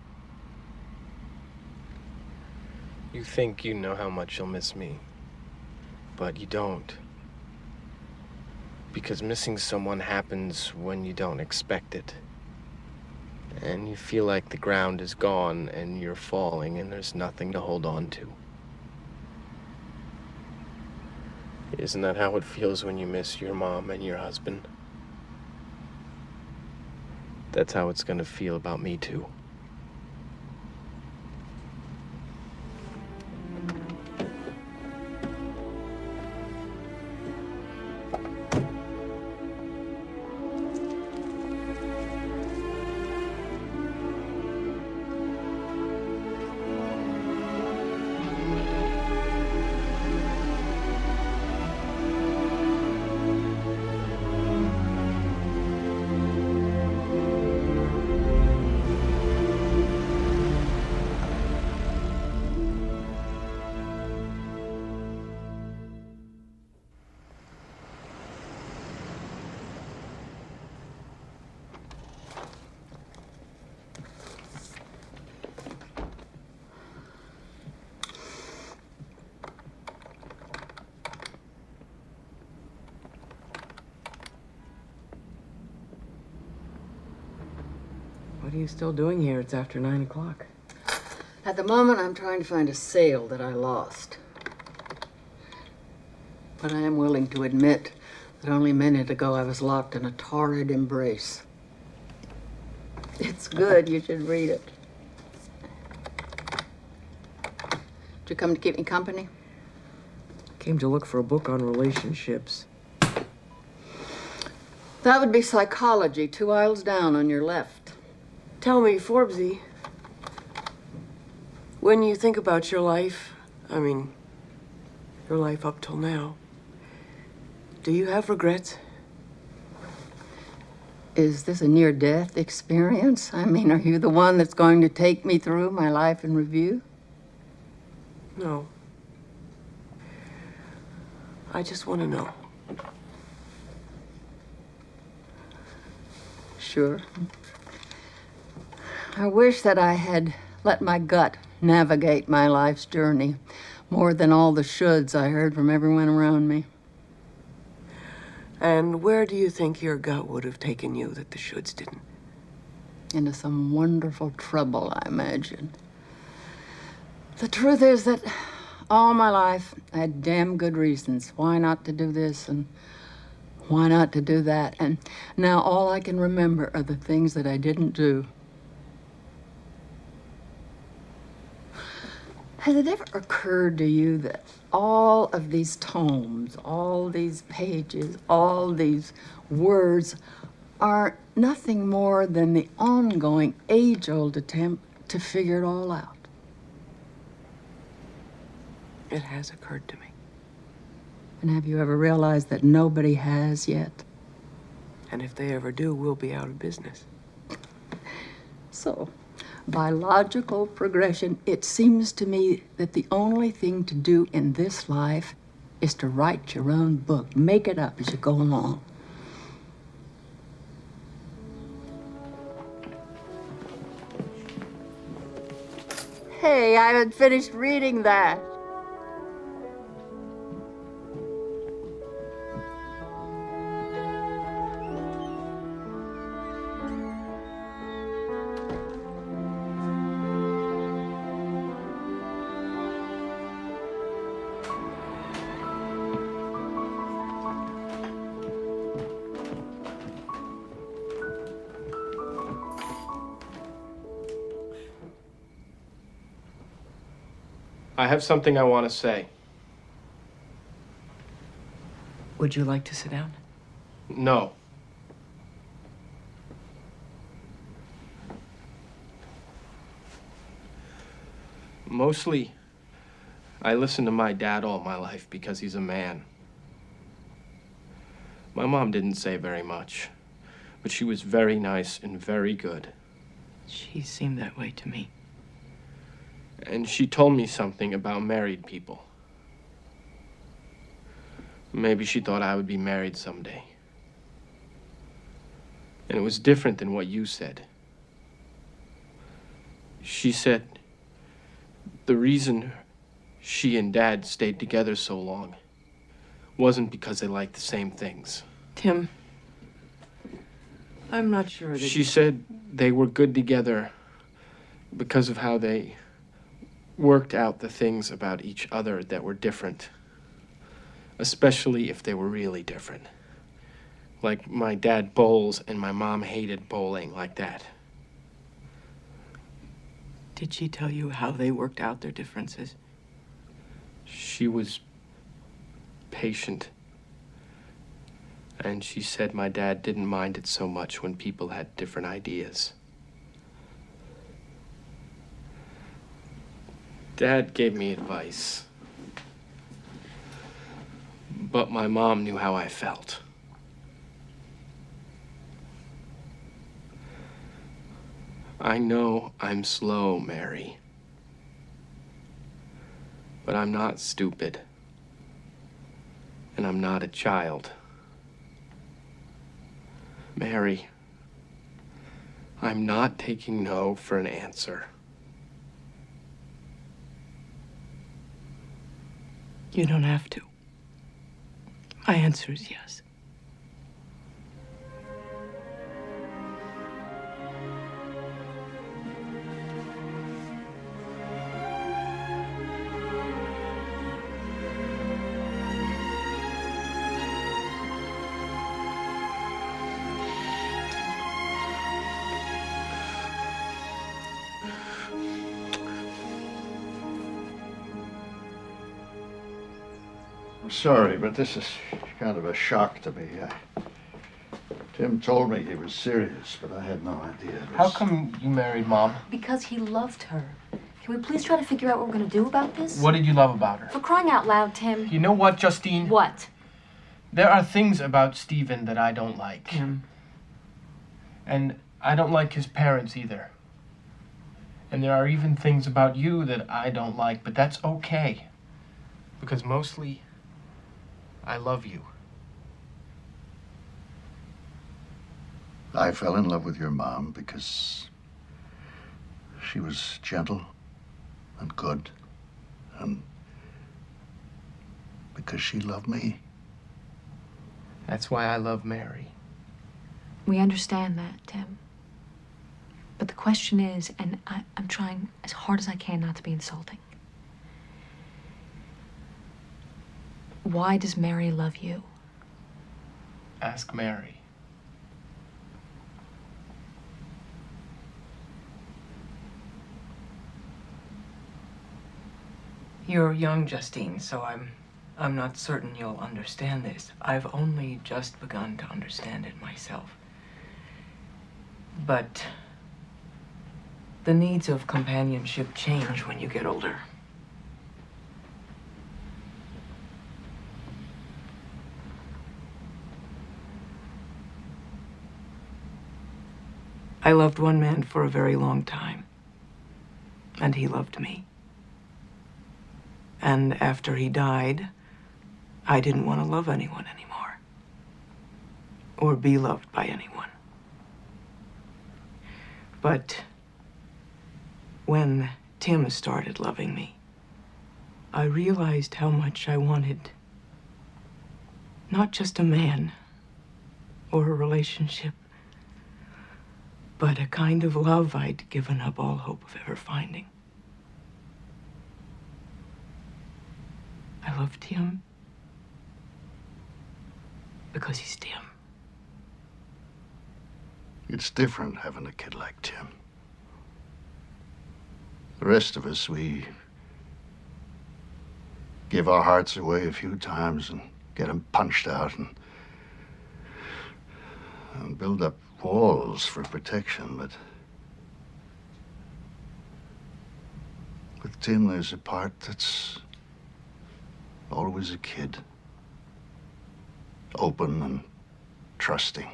You think you know how much you'll miss me, but you don't. Because missing someone happens when you don't expect it. And you feel like the ground is gone and you're falling and there's nothing to hold on to. Isn't that how it feels when you miss your mom and your husband? That's how it's gonna feel about me, too.
What are you still doing here? It's after 9 o'clock.
At the moment, I'm trying to find a sale that I lost. But I am willing to admit that only a minute ago I was locked in a torrid embrace. It's good. You should read it. Did you come to keep me company?
Came to look for a book on relationships.
That would be Psychology, 2 aisles down on your left.
Tell me, Forbesy, when you think about your life, I mean, your life up till now, do you have regrets?
Is this a near-death experience? I mean, are you the one that's going to take me through my life in review?
No.
I just want to know.
Sure. I wish that I had let my gut navigate my life's journey more than all the shoulds I heard from everyone around me.
And where do you think your gut would have taken you that the shoulds didn't?
Into some wonderful trouble, I imagine. The truth is that all my life I had damn good reasons why not to do this and why not to do that. And now all I can remember are the things that I didn't do. Has it ever occurred to you that all of these tomes, all these pages, all these words are nothing more than the ongoing age-old attempt to figure it all out?
It has occurred to me.
And have you ever realized that nobody has yet?
And if they ever do, we'll be out of business.
So, by logical progression, it seems to me that the only thing to do in this life is to write your own book. Make it up as you go along. Hey, I haven't finished reading that.
I have something I want to say.
Would you like to sit down?
No. Mostly, I listened to my dad all my life because he's a man. My mom didn't say very much, but she was very nice and very good.
She seemed that way to me.
And she told me something about married people. Maybe she thought I would be married someday. And it was different than what you said. She said the reason she and Dad stayed together so long wasn't because they liked the same things.
Tim, I'm not sure that...
She said they were good together because of how they worked out the things about each other that were different, especially if they were really different. Like my dad bowls and my mom hated bowling, like that.
Did she tell you how they worked out their differences?
She was patient. And she said my dad didn't mind it so much when people had different ideas. Dad gave me advice. But my mom knew how I felt. I know I'm slow, Mary. But I'm not stupid. And I'm not a child. Mary, I'm not taking no for an answer.
You don't have to. My answer is yes.
Sorry, but this is kind of a shock to me. Tim told me he was serious, but I had no idea.
How come you married Mom?
Because he loved her. Can we please try to figure out what we're going to do about this?
What did you love about her?
For crying out loud, Tim.
You know what, Justine?
What?
There are things about Stephen that I don't like.
Tim.
And I don't like his parents either. And there are even things about you that I don't like, but that's okay. Because mostly, I love you.
I fell in love with your mom because she was gentle and good, and because she loved me.
That's why I love Mary.
We understand that, Tim. But the question is, and I'm trying as hard as I can not to be insulting. Why does Mary love you?
Ask Mary.
You're young, Justine, so I'm not certain you'll understand this. I've only just begun to understand it myself. But the needs of companionship change when you get older. I loved one man for a very long time, and he loved me. And after he died, I didn't want to love anyone anymore, or be loved by anyone. But when Tim started loving me, I realized how much I wanted not just a man or a relationship, but a kind of love I'd given up all hope of ever finding. I love Tim because he's Tim.
It's different having a kid like Tim. The rest of us, we give our hearts away a few times and get them punched out and build up walls for protection, but with Tim, there's a part that's always a kid, open and trusting.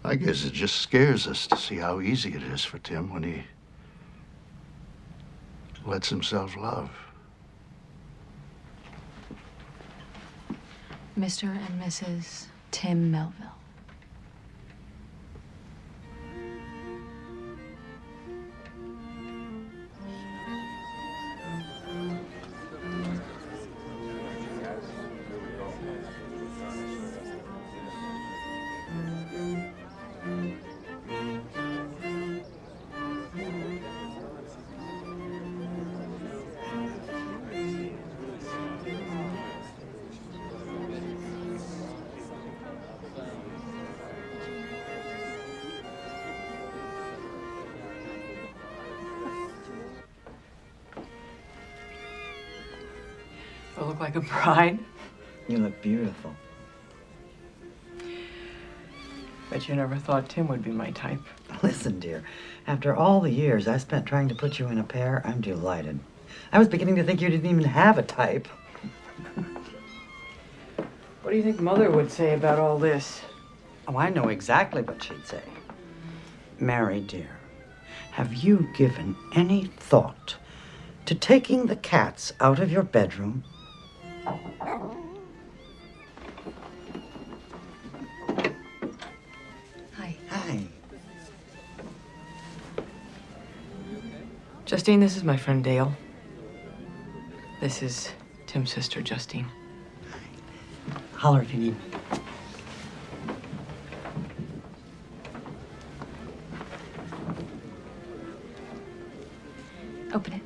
I guess it just scares us to see how easy it is for Tim when he lets himself love.
Mr. and Mrs. Tim Melville.
Do I look like a bride?
You look beautiful.
Bet you never thought Tim would be my type.
Listen, dear, after all the years I spent trying to put you in a pair, I'm delighted. I was beginning to think you didn't even have a type.
What do you think Mother would say about all this?
Oh, I know exactly what she'd say. Mary, dear, have you given any thought to taking the cats out of your bedroom?
Hi.
Hi.
Justine, this is my friend Dale. This is Tim's sister, Justine.
Holler if you need me.
Open it.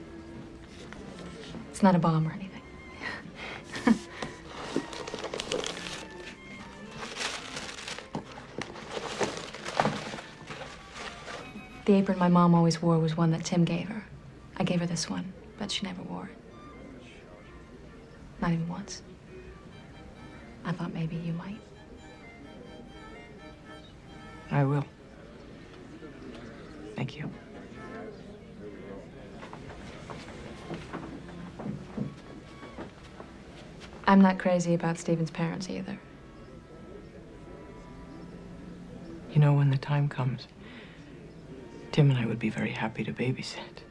It's not a bomb or anything. The apron my mom always wore was one that Tim gave her. I gave her this one, but she never wore it. Not even once. I thought maybe you might.
I will. Thank you.
I'm not crazy about Stephen's parents either.
You know, when the time comes, Tim and I would be very happy to babysit.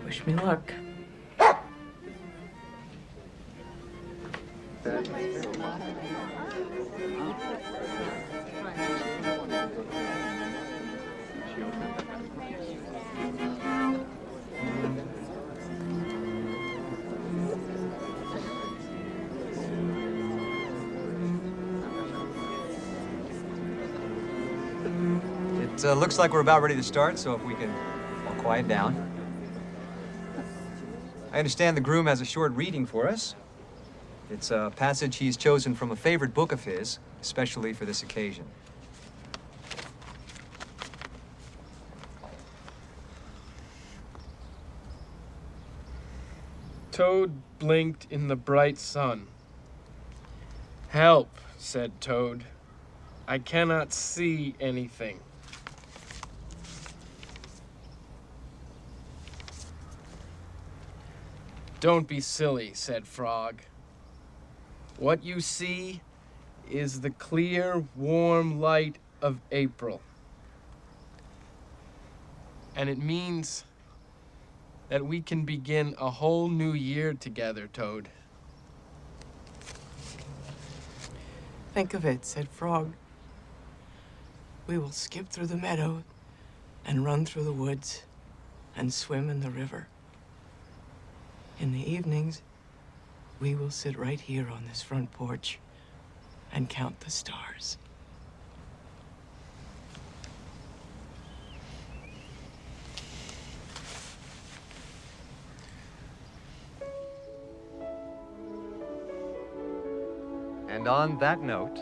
Wish me luck.
It looks like we're about ready to start, so if we can all quiet down. I understand the groom has a short reading for us. It's a passage he's chosen from a favorite book of his, especially for this occasion.
Toad blinked in the bright sun. "Help," said Toad. "I cannot see anything." "Don't be silly," said Frog. "What you see is the clear, warm light of April. And it means that we can begin a whole new year together, Toad."
Think of it, said Frog. We will skip through the meadow and run through the woods and swim in the river. In the evenings, we will sit right here on this front porch and count the stars.
And on that note,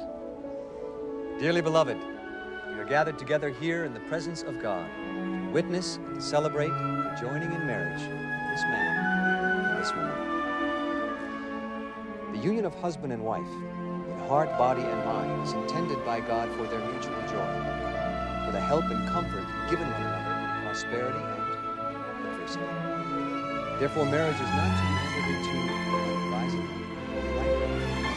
dearly beloved, we are gathered together here in the presence of God, to witness and celebrate the joining in marriage of this man and this woman. The union of husband and wife, in heart, body, and mind, is intended by God for their mutual joy, for the help and comfort given one another in prosperity and adversity. Therefore, marriage is not to be entered into by advising, but lightly,